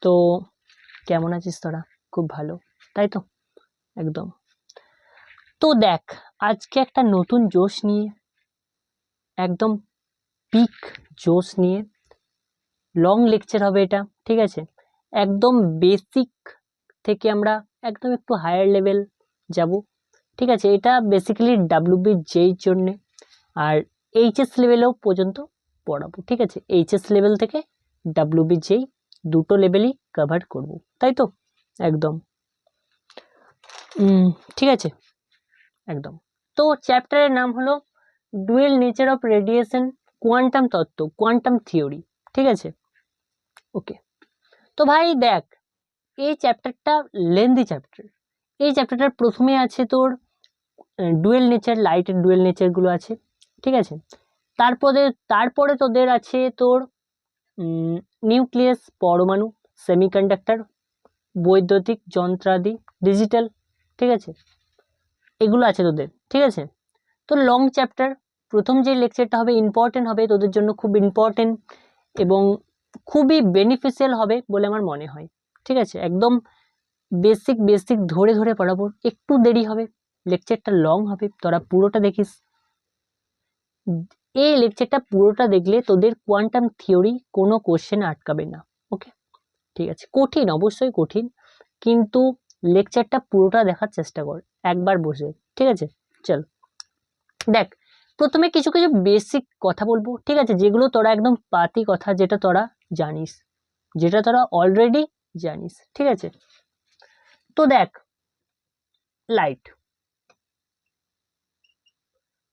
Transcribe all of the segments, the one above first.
তো কেমন আছিস তোরা? খুব ভালো, তাই তো? একদম। তো দেখ, আজকে একটা নতুন জোশ নিয়ে, একদম পিক জোশ নিয়ে লং লেকচার হবে এটা, ঠিক আছে? একদম বেসিক থেকে আমরা একদম একটু হায়ার লেভেল যাব, ঠিক আছে? এটা বেসিক্যালি ডাব্লিউবি জেইর জন্যে, আর এইচএস লেভেলেও পর্যন্ত পড়াবো, ঠিক আছে? এইচএস লেভেল থেকে ডাব্লিউবি জেই দুটো লেভেলই কভার করব, তাই তো? একদম। ঠিক আছে, একদম। তো চ্যাপ্টারের নাম হলো dual nature of radiation, quantum তত্ত্ব, কোয়ান্টাম থিওরি, ঠিক আছে? ওকে। তো ভাই দেখ, এই চ্যাপ্টারটা লেন্দি চ্যাপ্টার। এই চ্যাপ্টারটার প্রথমে আছে তোর ডুয়েল নেচার, লাইটের ডুয়েল নেচারগুলো আছে, ঠিক আছে? তারপরে তোদের আছে তোর নিউক্লিয়াস, পরমাণু, সেমিকন্ডাক্টর, বৈদ্যুতিক যন্ত্রাদি, ডিজিটাল, ঠিক আছে? এগুলো আছে তোদের, ঠিক আছে? তো লং চ্যাপ্টার, প্রথম যে লেকচারটা হবে ইম্পর্টেন্ট হবে তোদের জন্য, খুব ইম্পর্টেন্ট এবং খুবই বেনিফিশিয়াল হবে বলে আমার মনে হয়, ঠিক আছে? একদম বেসিক ধরে ধরে পড়াবো, একটু দেরি হবে, লেকচারটা লং হবে, তোরা পুরোটা দেখিস। এই লেকচারটা পুরোটা দেখলে তোদের কোয়ান্টাম থিওরি কোনো কোশ্চেন আটকাবে না, ওকে? ঠিক আছে, কঠিন, অবশ্যই কঠিন, কিন্তু লেকচারটা পুরোটা দেখার চেষ্টা কর একবার বসে, ঠিক আছে? চল দেখ, প্রথমে কিছু কিছু বেসিক কথা বলবো, ঠিক আছে? যেগুলো তোরা একদম পাতি কথা, যেটা তোরা জানিস, যেটা তোরা অলরেডি জানিস, ঠিক আছে? তো দেখ, লাইট,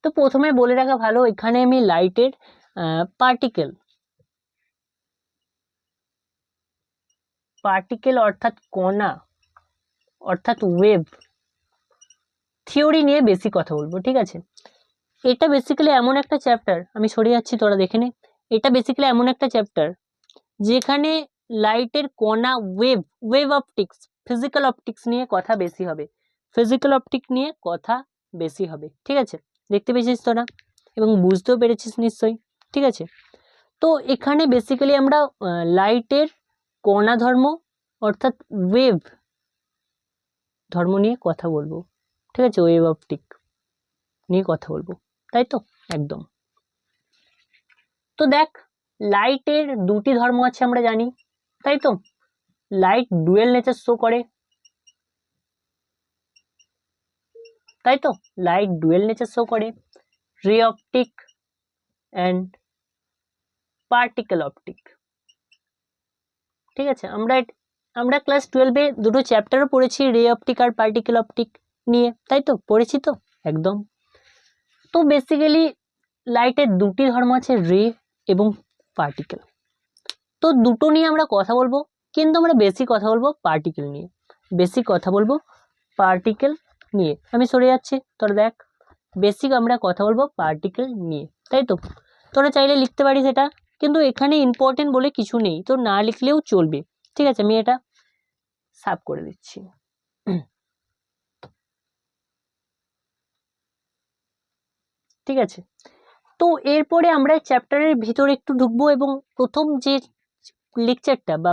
তো প্রথমে বলে রাখা ভালো, এখানে আমি লাইটের পার্টিকেল অর্থাৎ কণা, অর্থাৎ ওয়েভ থিওরি নিয়ে বেশি কথা বলবো, ঠিক আছে? এটা বেসিক্যালি এমন একটা চ্যাপ্টার, আমি সরে যাচ্ছি, তোরা দেখে নে। এটা বেসিক্যালি এমন একটা চ্যাপ্টার যেখানে লাইটের কণা, ওয়েভ অপটিক্স, ফিজিক্যাল অপটিক্স নিয়ে কথা বেশি হবে, ফিজিক্যাল অপটিক নিয়ে কথা বেশি হবে, ঠিক আছে? দেখতে পেয়েছিস তোরা এবং বুঝতেও পেরেছিস নিশ্চয়ই, ঠিক আছে? তো এখানে বেসিক্যালি আমরা লাইটের কণা ধর্ম অর্থাৎ ওয়েভ ধর্ম নিয়ে কথা বলবো, ঠিক আছে? ওয়েভ অপটিক নিয়ে কথা বলবো, তাই তো? একদম। তো দেখ, লাইটের দুটি ধর্ম আছে আমরা জানি, তাই তো? লাইট ডুয়েল নেচার শো করে, তাই তো? লাইট ডুয়েল নেচার শো করে, রে অপটিক অ্যান্ড পার্টিকেল অপটিক, ঠিক আছে? আমরা ক্লাস 12-এ দুটো চ্যাপ্টারও পড়েছি, রে অপটিক আর পার্টিকেল অপটিক নিয়ে, তাই তো? পড়েছি তো? একদম। তো বেসিক্যালি লাইটের দুটি ধর্ম আছে, রে এবং পার্টিকেল। তো দুটো নিয়ে আমরা কথা বলবো, কিন্তু আমরা বেশি কথা বলবো পার্টিকেল নিয়ে, বেশি কথা বলবো পার্টিকেল নিয়ে। আমি সরে যাচ্ছি, তোরা দেখ, বেসিক আমরা কথা বলবো পার্টিকেল নিয়ে, তাই তো? তোরা চাইলে লিখতে পারিস এটা, কিন্তু এখানে ইম্পর্টেন্ট বলে কিছু নেই, তো না লিখলেও চলবে, ঠিক আছে? আমি এটা সাফ করে দিচ্ছি। ঠিক আছে, তো এরপরে আমরা চ্যাপ্টারের ভিতরে একটু ঢুকবো এবং প্রথম যে লেকচারটা বা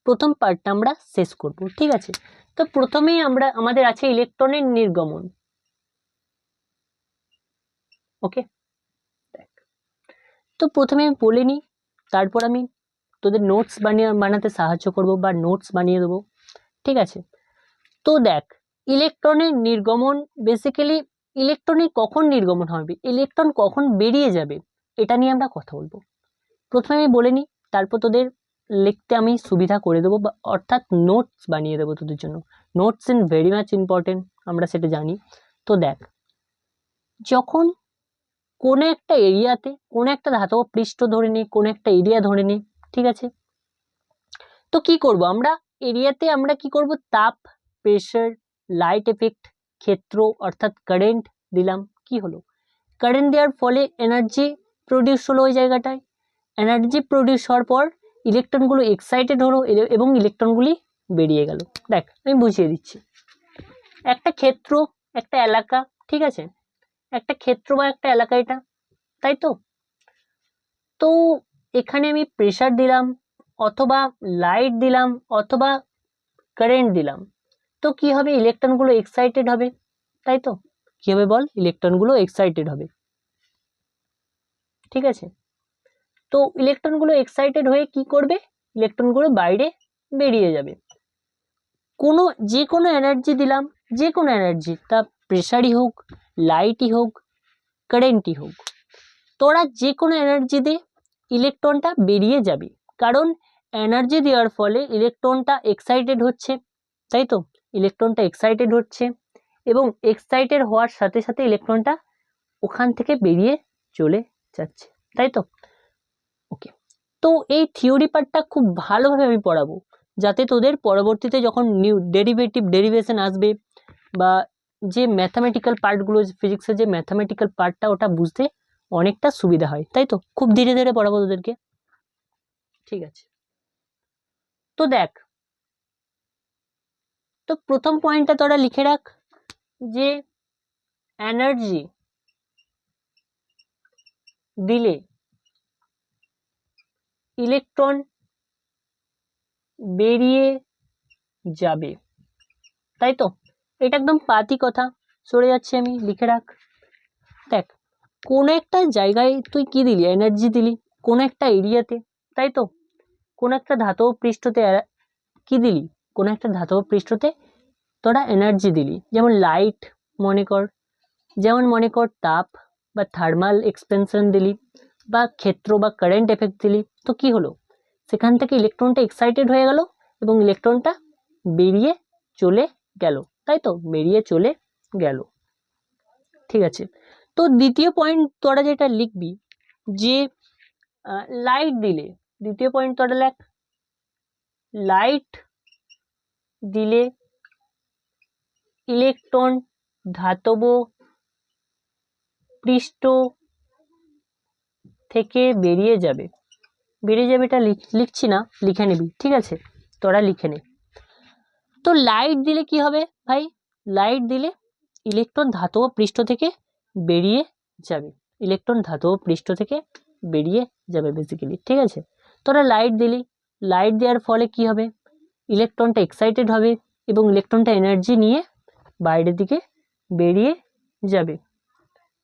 প্রথম পার্টটা আমরা শেষ করব, ঠিক আছে? তো প্রথমেই আমাদের আছে ইলেকট্রনের নির্গমন, ওকে? তো প্রথমে আমি বলে নিই, তারপর আমি তোদের নোটস বানাতে সাহায্য করব বা নোটস বানিয়ে দেবো, ঠিক আছে? তো দেখ, ইলেকট্রনের নির্গমন, বেসিক্যালি ইলেকট্রনের কখন নির্গমন হবে, ইলেকট্রন কখন বেরিয়ে যাবে, এটা নিয়ে আমরা কথা বলবো। প্রথমে আমি বলে নিই, তারপর তোদের লিখতে আমি সুবিধা করে দেবো, বা অর্থাৎ নোটস বানিয়ে দেবো তোদের জন্য। Notes in very much important, আমরা সেটা জানি। তো দেখ, যখন কোনো একটা এরিয়াতে, কোনো একটা ধাতব পৃষ্ঠ ধরে নিই, কোনো একটা এরিয়া ধরে নিই, ঠিক আছে? তো কি করব আমরা এরিয়াতে, আমরা কি করব, তাপ, প্রেসার, লাইট এফেক্ট, ক্ষেত্র অর্থাৎ কারেন্ট দিলাম, কি হলো, কারেন্ট দেওয়ার ফলে এনার্জি প্রডিউস হলো ওই জায়গাটায়, এনার্জি প্রডিউস হওয়ার পর ইলেকট্রনগুলো এক্সাইটেড হলো এবং ইলেকট্রনগুলি বেরিয়ে গেল। দেখ, আমি বুঝিয়ে দিচ্ছি, একটা ক্ষেত্র, একটা এলাকা, ঠিক আছে? একটা ক্ষেত্র বা একটা এলাকা, এটা তাই তো? তো এখানে আমি প্রেসার দিলাম অথবা লাইট দিলাম অথবা কারেন্ট দিলাম, তো কি হবে? ইলেকট্রনগুলো এক্সাইটেড হবে, তাই তো? কি হবে বল? ইলেকট্রনগুলো এক্সাইটেড হবে, ঠিক আছে? তো ইলেকট্রনগুলো এক্সাইটেড হয়ে কি করবে? ইলেকট্রনগুলো বাইরে বেরিয়ে যাবে। যে কোনো এনার্জি দিলাম, যে কোনো এনার্জি, তা প্রেসারই হোক, লাইটই হোক, কারেন্টই হোক, তোরা যে কোনো এনার্জি দে, ইলেকট্রনটা বেরিয়ে যাবে। কারণ এনার্জি দেওয়ার ফলে ইলেকট্রনটা এক্সাইটেড হচ্ছে, তাই তো? ইলেকট্রনটা এক্সাইটেড হচ্ছে এবং এক্সাইটেড হওয়ার সাথে সাথে ইলেকট্রনটা ওখান থেকে বেরিয়ে চলে যাচ্ছে, তাই তো? ওকে, তো এই থিওরি পার্টটা খুব ভালোভাবে আমি পড়াবো, যাতে তোদের পরবর্তীতে যখন ডেরিভেশন আসবে বা যে ম্যাথামেটিক্যাল পার্টগুলো, ফিজিক্সের যে ম্যাথামেটিক্যাল পার্টটা, ওটা বুঝতে অনেকটা সুবিধা হয়, তাই তো? খুব ধীরে ধীরে পড়াবো তোদেরকে, ঠিক আছে? তো দেখ, তো প্রথম পয়েন্টটা তোরা লিখে রাখ যে এনার্জি দিলে ইলেকট্রন বেরিয়ে যাবে, তাই তো? এটা একদম পাতি কথা, সরে যাচ্ছে আমি, লিখে রাখ। দেখ, কোন একটা জায়গায় তুই কি দিলি? এনার্জি দিলি কোন একটা এরিয়াতে, তাই তো? কোন একটা ধাতব পৃষ্ঠতে কি দিলি? কোন একটা ধাতব পৃষ্ঠতে তোরা এনার্জি দিলি, যেমন লাইট মনে কর, যেমন মনে কর তাপ বা থার্মাল এক্সপেনশন দিলি, বা ক্ষেত্র বা কারেন্ট এফেক্ট দিলি। তো কি হলো? সেখান থেকে ইলেকট্রনটা এক্সাইটেড হয়ে গেল এবং ইলেকট্রনটা বেরিয়ে চলে গেল, তাই তো? বেরিয়ে চলে গেল, ঠিক আছে? তো দ্বিতীয় পয়েন্ট তোরা যেটা লিখবি যে লাইট দিলে, দ্বিতীয় পয়েন্ট তোরা লেখ, লাইট দিলে ইলেকট্রন ধাতব পৃষ্ঠ থেকে বেরিয়ে যাবে। বেরিয়ে যাবে, এটা লিখছি না, লিখে নিবি, ঠিক আছে? তোরা লিখে নে। তো লাইট দিলে কি হবে ভাই? লাইট দিলে ইলেকট্রন ধাতব পৃষ্ঠ থেকে বেরিয়ে যাবে, ইলেকট্রন ধাতব পৃষ্ঠ থেকে বেরিয়ে যাবে বেসিক্যালি, ঠিক আছে? তোরা লাইট দিলি, লাইট দেওয়ার ফলে কি হবে? ইলেকট্রনটা এক্সাইটেড হবে এবং ইলেকট্রনটা এনার্জি নিয়ে বাইরের দিকে বেরিয়ে যাবে,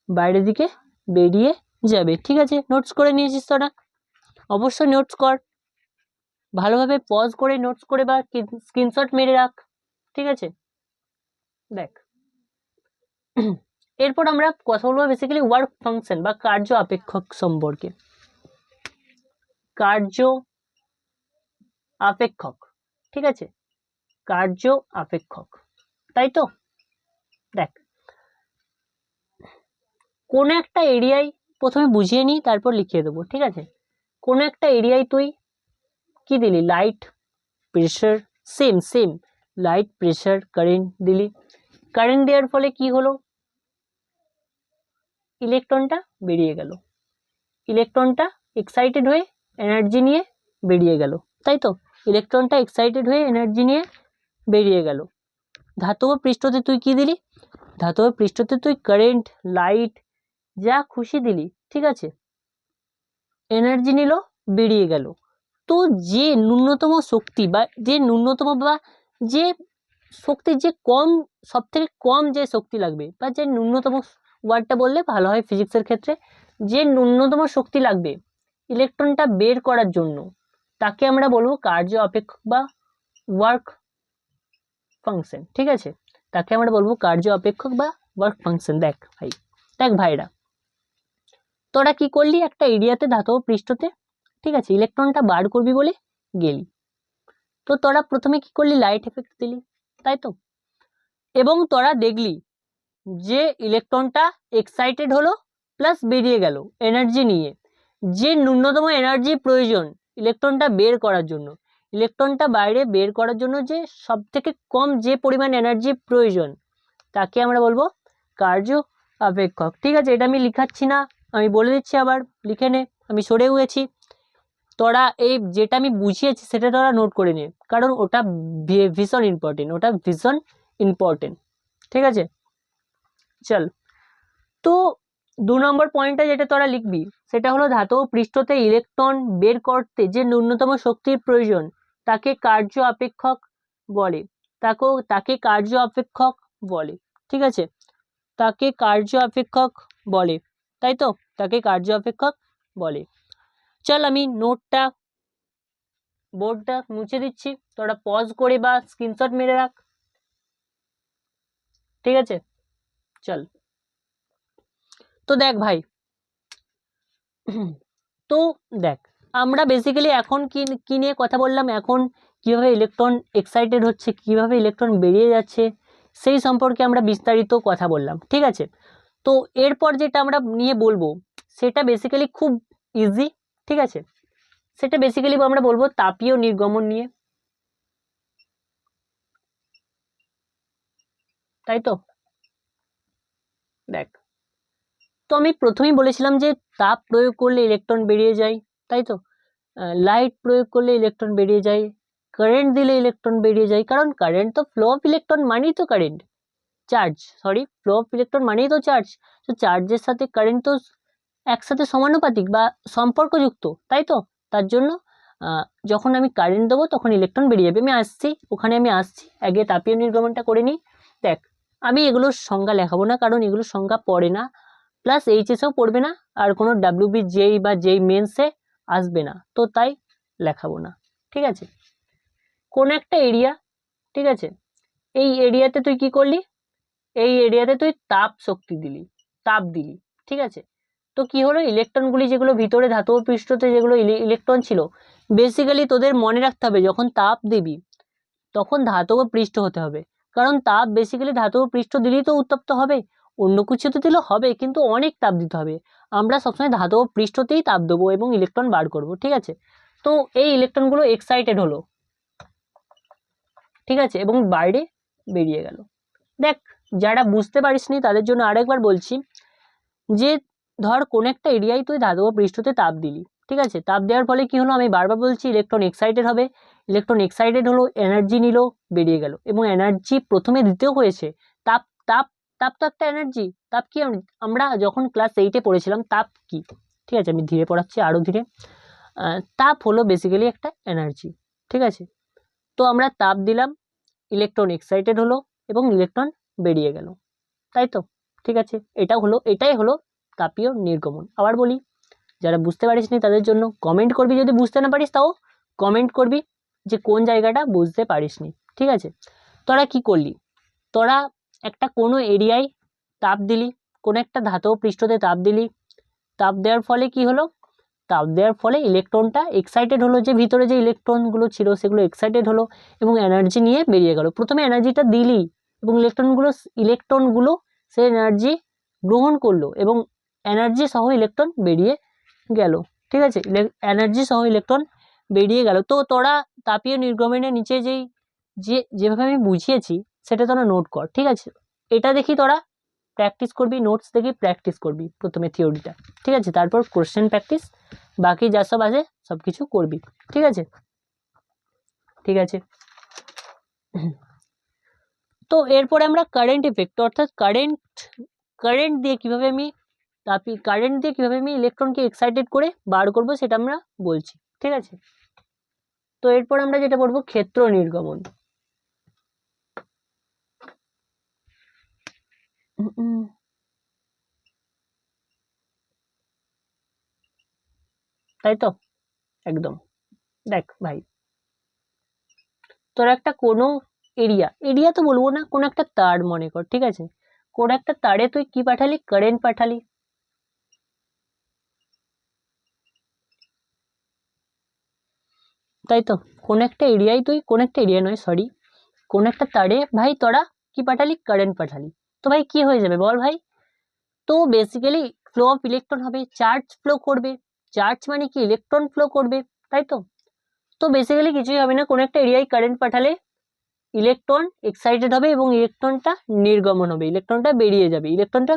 বাইরের দিকে বেরিয়ে যাবে, ঠিক আছে? নোটস করে নিয়েছিস তোরা? অবশ্যই নোটস কর, ভালোভাবে পজ করে নোটস করে বা স্ক্রিনশট মেরে রাখ, ঠিক আছে? দেখ, এরপর আমরা কথা বলবো বেসিক্যালি ওয়ার্ক ফাংশন বা কার্য আপেক্ষক সম্পর্কে। কার্য আপেক্ষক, ঠিক আছে? কার্য আপেক্ষক, তাই তো? দেখ, কোন একটা এরিয়ায় প্রথমে বুঝিয়ে নিই, তারপর লিখিয়ে দেবো, ঠিক আছে? কোন একটা এরিয়ায় তুই কি দিলি? Light, pressure, same light, pressure, current দিলি। কারেন্ট দেওয়ার ফলে কি হলো? ইলেকট্রনটা বেরিয়ে গেল, ইলেকট্রনটা এক্সাইটেড হয়ে এনার্জি নিয়ে বেরিয়ে গেল, তাই তো? ইলেকট্রনটা এক্সাইটেড হয়ে এনার্জি নিয়ে বেরিয়ে গেল। ধাতব পৃষ্ঠতে তুই কি দিলি? ধাতব পৃষ্ঠতে তুই কারেন্ট, লাইট, যা খুশি দিলি, ঠিক আছে? এনার্জি নিল, বেরিয়ে গেল। তো যে ন্যূনতম শক্তি বা যে ন্যূনতম বা যে শক্তির যে কম, সব থেকে কম যে শক্তি লাগবে, বা যে ন্যূনতম, ওয়ার্ডটা বললে ভালো হয় ফিজিক্সের ক্ষেত্রে, যে ন্যূনতম শক্তি লাগবে ইলেকট্রনটা বের করার জন্য, তাকে আমরা বলবো কার্য অপেক্ষক বা ওয়ার্ক ফাংশন, ঠিক আছে? তাকে আমরা বলবো কার্য অপেক্ষক বা ওয়ার্ক ফাংশন। দেখ ভাইরা, তোরা কি করলি? একটা এরিয়াতে ধাতব পৃষ্ঠতে, ঠিক আছে, ইলেকট্রনটা বার করবি বলে গেলি। তো তোরা প্রথমে কি করলি? লাইট এফেক্ট দিলি, তাই তো? এবং তোরা দেখলি যে ইলেকট্রনটা এক্সাইটেড হলো প্লাস বেরিয়ে গেল এনার্জি নিয়ে। যে ন্যূনতম এনার্জি প্রয়োজন ইলেকট্রনটা বের করার জন্য, ইলেকট্রনটা বাইরে বের করার জন্য যে সব থেকে কম যে পরিমাণ এনার্জি প্রয়োজন, তাকে আমরা বলবো কার্য আপেক্ষক, ঠিক আছে? এটা আমি লিখাচ্ছি না, আমি বলে দিচ্ছি, আবার লিখে নে, আমি সরে গেছি। তোরা এই যেটা আমি বুঝিয়েছি সেটা তোরা নোট করে নে, কারণ ওটা ভীষণ ইম্পর্টেন্ট, ওটা ভীষণ ইম্পর্টেন্ট, ঠিক আছে? চল, তো 2 নম্বর পয়েন্টটা যেটা তোরা লিখবি সেটা হলো ধাতব পৃষ্ঠতে ইলেকট্রন বের করতে যে ন্যূনতম শক্তির প্রয়োজন তাকে কার্য অপেক্ষক বলে। তাকে কার্য অপেক্ষক বলে, ঠিক আছে, তাকে কার্য অপেক্ষক বলে, তাই তো, তাকে কার্য অপেক্ষক বলে। চল আমি নোটটা বোর্ডটা মুছে দিচ্ছি, তোরা পজ করে বা স্ক্রিনশট মেরে রাখ, ঠিক আছে। চল, তো দেখ ভাই, তো দেখ আমরা বেসিক্যালি এখন কি নিয়ে কথা বললাম, এখন কিভাবে ইলেকট্রন এক্সাইটেড হচ্ছে, কিভাবে ইলেকট্রন বেরিয়ে যাচ্ছে, সেই সম্পর্কে আমরা বিস্তারিত কথা বললাম, ঠিক আছে। তো এরপর যেটা আমরা নিয়ে বলবো সেটা বেসিক্যালি খুব ইজি, ঠিক আছে, সেটা বেসিক্যালি আমরা বলবো তাপীয় নির্গমন নিয়ে, তাই তো। দেখ, তো আমি প্রথমেই বলেছিলাম যে তাপ প্রয়োগ করলে ইলেকট্রন বেরিয়ে যায়, তাই তো, লাইট প্রয়োগ করলে ইলেকট্রন বেরিয়ে যায়, কারেন্ট দিলে ইলেকট্রন বেরিয়ে যায়, কারণ কারেন্ট তো ফ্লো অফ ইলেকট্রন মানেই তো কারেন্ট, ফ্লো অফ ইলেকট্রন মানেই তো চার্জ, তো চার্জের সাথে কারেন্ট তো একসাথে সমানুপাতিক বা সম্পর্কযুক্ত, তাই তো। তার জন্য যখন আমি কারেন্ট দেবো তখন ইলেকট্রন বেরিয়ে যাবে। আমি আসছি, আগে তাপীয় নির্গমনটা করে নিই। দেখ, আমি এগুলোর সংজ্ঞা লেখাবো না, কারণ এগুলোর সংজ্ঞা পড়ে না, প্লাস এইচএসেও পড়বে না, আর কোনো ডাব্লিউবি জেই বা জেই মেন্সে আসবে না, তো তাই লেখাবো না, ঠিক আছে। কোন একটা এরিয়া, ঠিক আছে, এই এরিয়াতে তুই কি করলি, এই এরিয়াতে তুই তাপ দিলি, ঠিক আছে। তো কি হলো, ইলেকট্রনগুলি যেগুলো ভিতরে ধাতব পৃষ্ঠতে যেগুলো ইলেকট্রন ছিল, বেসিক্যালি তোদের মনে রাখতে হবে যখন তাপ দিবি তখন ধাতব পৃষ্ঠ হতে হবে, কারণ তাপ বেসিক্যালি ধাতব পৃষ্ঠ দিলেই তো উত্তপ্ত হবে, অন্য কিছুতে দিলেও হবে কিন্তু অনেক তাপ দিতে হবে। আমরা সবসময় ধাতব পৃষ্ঠতেই তাপ দেবো এবং ইলেকট্রন বার করব, ঠিক আছে। তো এই ইলেকট্রনগুলো এক্সাইটেড হলো, ঠিক আছে, এবং বাইরে বেরিয়ে গেল। দেখ, যারা বুঝতে পারিসনি তাদের জন্য আরেকবার বলছি, যে ধর কোন একটা এরিয়ায় তুই ধাতব পৃষ্ঠতে তাপ দিলি, ঠিক আছে, তাপ দেওয়ার ফলে কি হলো, আমি বারবার বলছি ইলেকট্রন এক্সাইটেড হবে, ইলেকট্রন এক্সাইটেড হলো, এনার্জি নিল, বেরিয়ে গেল, এবং এনার্জি প্রথমে দিতেও হয়েছে, তাপ তাপ তাপ তো একটা এনার্জি। তাপ কি, আমরা যখন ক্লাস 8-এ পড়েছিলাম তাপ কি, ঠিক আছে, আমি ধীরে পড়াচ্ছি আরো ধীরে। তাপ হলো বেসিক্যালি একটা এনার্জি, ঠিক আছে। তো আমরা তাপ দিলাম, ইলেকট্রন এক্সাইটেড হলো এবং ইলেকট্রন বেরিয়ে গেল, তাই তো, ঠিক আছে। এটাই হলো তাপীয় নির্গমন। আবার বলি, যারা বুঝতে পারিসনি তাদের জন্য কমেন্ট করবি, যদি বুঝতে না পারিস তাও কমেন্ট করবি যে কোন জায়গাটা বুঝতে পারিসনি, ঠিক আছে। তোরা কি করলি, তোরা একটা কোনো এরিয়ায় তাপ দিলি, কোনো একটা ধাতব পৃষ্ঠতে তাপ দিলি, তাপ দেওয়ার ফলে কি হলো, তাপ দেওয়ার ফলে ইলেকট্রনটা এক্সাইটেড হলো, যে ভিতরে যে ইলেকট্রনগুলো ছিল সেগুলো এক্সাইটেড হলো এবং এনার্জি নিয়ে বেরিয়ে গেল। প্রথমে এনার্জিটা দিলি এবং ইলেকট্রনগুলো সে এনার্জি গ্রহণ করলো এবং এনার্জি সহ ইলেকট্রন বেরিয়ে গেল, ঠিক আছে, এনার্জি সহ ইলেকট্রন বেরিয়ে গেল। তো তোরা তাপীয় নির্গমনের নিচে যেভাবে আমি বুঝিয়েছি সেটা তোরা নোট কর, ঠিক আছে। এটা দেখি তোরা প্র্যাকটিস করবি, নোটস দেখি প্র্যাকটিস করবি প্রথমে থিওরিটা, ঠিক আছে, তারপর কোশ্চেন প্র্যাকটিস, বাকি যা সব আছে সব কিছু করবি, ঠিক আছে, ঠিক আছে। তো এরপরে আমরা কারেন্ট ইফেক্ট, অর্থাৎ কারেন্ট দিয়ে কিভাবে আমি ইলেকট্রনকে এক্সাইটেড করে বার করব সেটা আমরা বলছি, ঠিক আছে। তো এরপর আমরা যেটা পড়বো ক্ষেত্র নির্গমন। তাই তো, একদম। দেখ ভাই, তোর একটা কোনো এরিয়া তো বলবো না, কোনো একটা তার মনে কর, ঠিক আছে, কোন একটা তারে তুই কি পাঠালি, কারেন্ট পাঠালি, তাই তো। কোন একটা এরিয়া নয়, সরি, কোন একটা তারে ভাই তোরা কি পাঠালি, কারেন্ট পাঠালি, তো ভাই কি হয়ে যাবে বল ভাই, তো বেসিক্যালি ফ্লো অফ ইলেকট্রন হবে, চার্জ ফ্লো করবে, চার্জ মানে কি ইলেকট্রন ফ্লো করবে, তাই তো। তো বেসিক্যালি কিছুই হবে না, কোন একটা এরিয়ায় কারেন্ট পাঠালে ইলেকট্রন এক্সাইটেড হবে এবং ইলেকট্রনটা নির্গমন হবে, ইলেকট্রনটা বেরিয়ে যাবে, ইলেকট্রনটা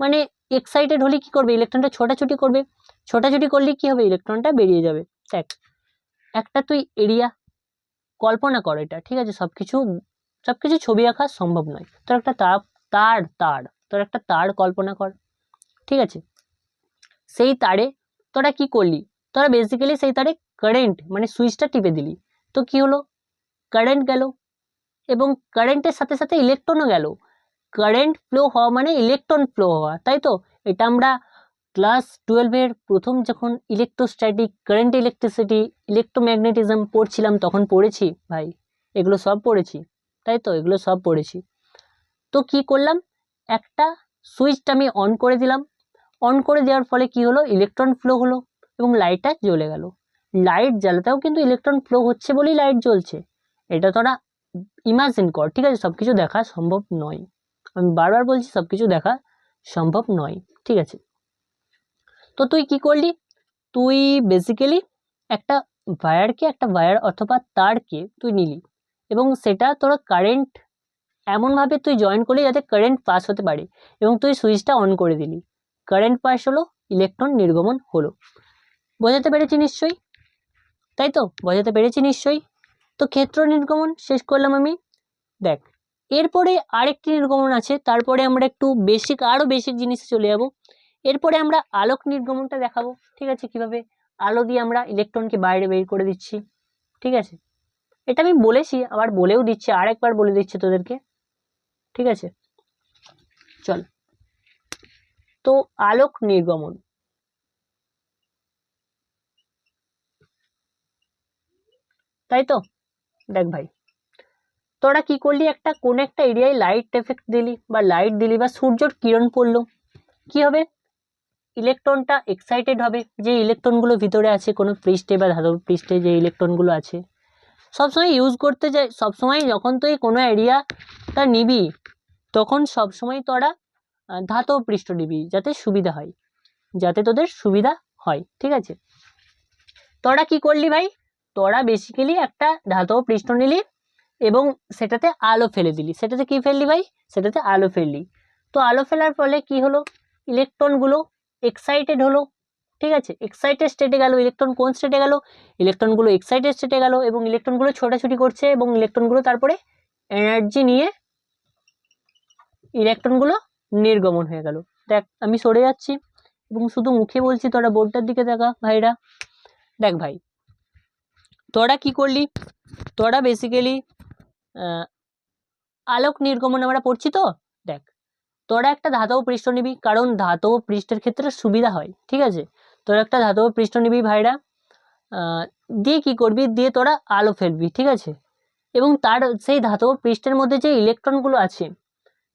মানে এক্সাইটেড হলে কি করবে, ইলেকট্রনটা ছোটাছুটি করবে, ছোটাছুটি করলে কি হবে, ইলেকট্রনটা বেরিয়ে যাবে। দেখ, একটা তুই এরিয়া কল্পনা কর, এটা ঠিক আছে, সবকিছু ছবি আঁকা সম্ভব নয়, তোর একটা তোর একটা তার কল্পনা কর, ঠিক আছে। সেই তারে তোরা কি করলি, তোরা বেসিক্যালি সেই তারে কারেন্ট মানে সুইচটা টিপে দিলি, তো কি হলো, কারেন্ট গেল এবং কারেন্টের সাথে সাথে ইলেকট্রনও গেল। কারেন্ট ফ্লো হওয়া মানে ইলেকট্রন ফ্লো হওয়া, তাই তো। এটা আমরা ক্লাস 12-এর প্রথম যখন ইলেকট্রোস্ট্যাটিক, কারেন্ট, ইলেকট্রিসিটি, ইলেকট্রোম্যাগনেটিজম পড়ছিলাম তখন পড়েছি ভাই, এগুলো সব পড়েছি, তাই তো, এগুলো সব পড়েছি। তো কি করলাম, একটা সুইচটা আমি অন করে দিলাম, অন করে দেওয়ার ফলে কি হলো, ইলেকট্রন ফ্লো হলো এবং লাইটটা জ্বলে গেল। লাইট জ্বালাতেও কিন্তু ইলেকট্রন ফ্লো হচ্ছে বলেই লাইট জ্বলছে। এটা তোরা ইমাজিন কর, ঠিক আছে। সব কিছু দেখা সম্ভব নয়, আমি বারবার বলছি, সব কিছু দেখা সম্ভব নয়, ঠিক আছে। তো তুই কি করলি, তুই বেসিক্যালি একটা ওয়্যার অথবা তারকে তুই নিলি এবং সেটা তোর কারেন্ট এমনভাবে তুই জয়েন করলি যাতে কারেন্ট পাস হতে পারে এবং তুই সুইচটা অন করে দিলি, কারেন্ট পাস হলো, ইলেকট্রন নির্গমন হলো। বোঝাতে পেরেছি নিশ্চয়ই, তাই তো, বোঝাতে পেরেছি নিশ্চয়ই। তো ক্ষেত্র নির্গমন শেষ করলাম আমি। দেখ, এরপরে আরেকটি নির্গমন আছে, তারপরে আমরা একটু আরো বেসিক জিনিসে চলে যাব। এরপরে আমরা আলোক নির্গমনটা দেখাবো, ঠিক আছে, কিভাবে আলো দিয়ে আমরা ইলেকট্রনকে বাইরে বের করে দিচ্ছি, ঠিক আছে। এটা আমি বলেছি, আবার বলেও দিচ্ছি, আরেকবার বলে দিচ্ছি তোদেরকে, ঠিক আছে। চল, তো আলোক নির্গমন, তাই তো। দেখ ভাই, তোরা কি করলি, কোন একটা এরিয়ায় লাইট এফেক্ট দিলি বা লাইট দিলি বা সূর্যের কিরণ পড়লো, কি হবে, ইলেকট্রনটা এক্সাইটেড হবে, যে ইলেকট্রনগুলো ভিতরে আছে কোনো পৃষ্ঠে বা ধাতব পৃষ্ঠে যে ইলেকট্রনগুলো আছে, সবসময় ইউজ করতে যাই, সবসময় যখন তুই কোনো এরিয়াটা নিবি তখন সবসময় তোরা ধাতব পৃষ্ঠ নিবি, যাতে সুবিধা হয়, যাতে তোদের সুবিধা হয়, ঠিক আছে। তোরা কি করলি ভাই, তোরা বেসিক্যালি একটা ধাতব পৃষ্ঠ নিলি এবং সেটাতে আলো ফেলে দিলি, সেটাতে কি ফেললি ভাই, সেটাতে আলো ফেললি। তো আলো ফেলার ফলে কি হলো, ইলেকট্রনগুলো এক্সাইটেড হলো, ঠিক আছে, এক্সাইটেড স্টেটে গেল, ইলেকট্রন কোন স্টেটে গেল, ইলেকট্রনগুলো এক্সাইটেড স্টেটে গেল এবং ইলেকট্রনগুলো ছোটাছুটি করছে এবং ইলেকট্রনগুলো তারপরে এনার্জি নিয়ে ইলেকট্রনগুলো নির্গমন হয়ে গেল। দেখ আমি সরে যাচ্ছি এবং শুধু মুখে বলছি, তোরা বোর্ডটার দিকে দেখা ভাইরা। দেখ ভাই, তোরা কি করলি, তোরা বেসিক্যালি আলোক নির্গমন আমরা পড়ছি, তো দেখ, তোরা একটা ধাতব পৃষ্ঠ নিবি, কারণ ধাতব পৃষ্ঠের ক্ষেত্রে সুবিধা হয়, ঠিক আছে। তোরা একটা ধাতব পৃষ্ঠ নিবি ভাইরা, দিয়ে কি করবি, দিয়ে তোরা আলো ফেলবি, ঠিক আছে। এবং তার সেই ধাতব পৃষ্ঠের মধ্যে যে ইলেকট্রনগুলো আছে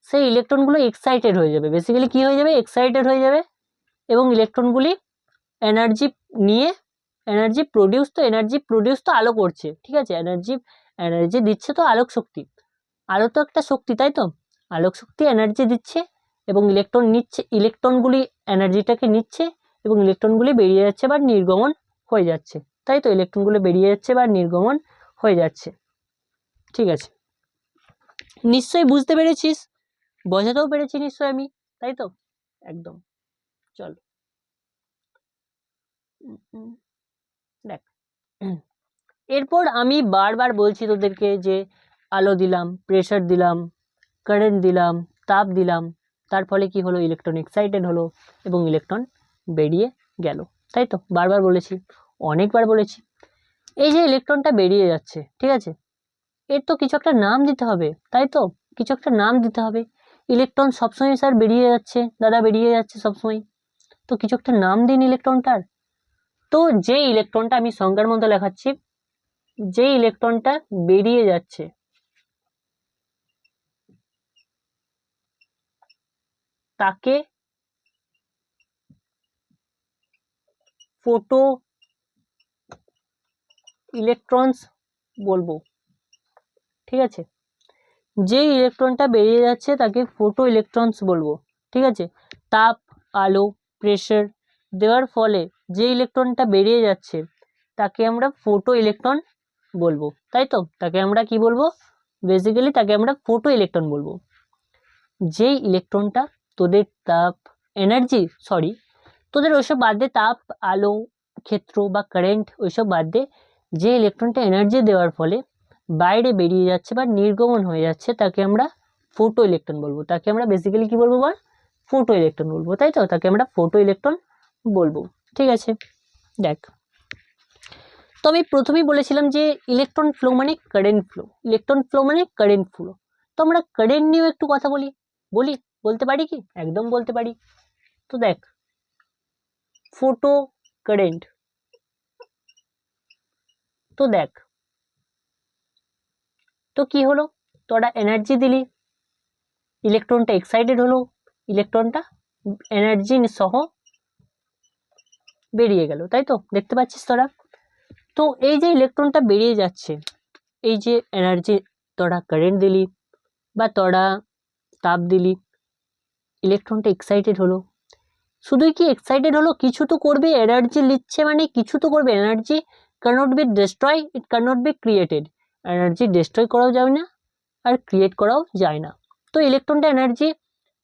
সেই ইলেকট্রনগুলো এক্সাইটেড হয়ে যাবে, বেসিক্যালি কি হয়ে যাবে, এক্সাইটেড হয়ে যাবে এবং ইলেকট্রনগুলি এনার্জি নিয়ে এনার্জি প্রডিউস তো আলো করছে, ঠিক আছে, এনার্জি দিচ্ছে তো আলোক শক্তি, আলো তো একটা শক্তি, তাই তো, আলোক শক্তি এনার্জি দিচ্ছে এবং ইলেকট্রন নিচ্ছে, ইলেকট্রনগুলি এনার্জিটাকে নিচ্ছে এবং ইলেকট্রনগুলি বেরিয়ে যাচ্ছে বা নির্গমন হয়ে যাচ্ছে, তাই তো, ইলেকট্রনগুলো বেরিয়ে যাচ্ছে বা নির্গমন হয়ে যাচ্ছে, ঠিক আছে। নিশ্চয়ই বুঝতে পেরেছিস, বোঝাতেও পেরেছি নিশ্চয় আমি, তাই তো, একদম। চল, দেখ, এরপর আমি বারবার বলছি তোদেরকে যে আলো দিলাম, প্রেসার দিলাম, কারেন্ট দিলাম, তাপ দিলাম, তার ফলে কি হলো, ইলেকট্রন এক্সাইটেড হলো এবং ইলেকট্রন বেরিয়ে গেল, তাই তো, বারবার বলেছি, অনেকবার বলেছি। এই যে ইলেকট্রনটা বেরিয়ে যাচ্ছে, ঠিক আছে, এর তো কিছু একটা নাম দিতে হবে, তাই তো, কিছু একটা নাম দিতে হবে। ইলেকট্রন সবসময় স্যার বেরিয়ে যাচ্ছে, দাদা বেরিয়ে যাচ্ছে সবসময়, তো কিছু একটা নাম দিন ইলেকট্রনটার। তো যে ইলেকট্রনটা আমি সংজ্ঞার মধ্যে লেখাচ্ছি, যে ইলেকট্রনটা বেরিয়ে যাচ্ছে তাকে ফোটো ইলেকট্রনস বলবো, ঠিক আছে, যে ইলেকট্রনটা বেরিয়ে যাচ্ছে তাকে ফোটো ইলেকট্রনস বলবো, ঠিক আছে। তাপ, আলো, প্রেসার দেওয়ার ফলে যে ইলেকট্রনটা বেরিয়ে যাচ্ছে তাকে আমরা ফোটো ইলেকট্রন বলবো, তাই তো, তাকে আমরা কি বলবো, বেসিক্যালি তাকে আমরা ফোটো ইলেকট্রন বলবো। যেই ইলেকট্রনটা তোদের তোদের ওইসব বাদ দে, তাপ, আলো, ক্ষেত্র বা কারেন্ট ওইসব বাদ দে, যে ইলেকট্রনটা এনার্জি দেওয়ার ফলে বাইরে বেরিয়ে যাচ্ছে বা নির্গমন হয়ে যাচ্ছে তাকে আমরা ফোটো ইলেকট্রন বলবো, তাকে আমরা বেসিক্যালি কি বলবো বল, ফোটো ইলেকট্রন বলবো, তাই তো, তাকে আমরা ফোটো ইলেকট্রন বলবো। ঠিক আছে, দেখ তো আমি প্রথমেই বলেছিলাম যে ইলেকট্রন ফ্লো মানে কারেন্ট ফ্লো, ইলেকট্রন ফ্লো মানে কারেন্ট ফ্লো। তো আমরা কারেন্ট নিয়েও একটু কথা বলি, বলতে পারি কি? একদম বলতে পারি। তো দেখ, ফোটো কারেন্ট, তো দেখ তো কি হলো, তোরা এনার্জি দিলি, ইলেকট্রনটা এক্সাইটেড হলো, ইলেকট্রনটা এনার্জি সহ বেরিয়ে গেল, তাই তো, দেখতে পাচ্ছিস তোরা। তো এই যে ইলেকট্রনটা বেরিয়ে যাচ্ছে, এই যে এনার্জি, তোরা কারেন্ট দিলি বা তোরা তাপ দিলি, ইলেকট্রনটা এক্সাইটেড হলো। শুধুই কি এক্সাইটেড হলো? কিছু তো করবে, এনার্জি নিচ্ছে মানে কিছু তো করবে। Energy cannot be destroy, it cannot be created. Energy destroy করাও যায় না আর ক্রিয়েট করাও যায় না। তো ইলেকট্রনটা এনার্জি,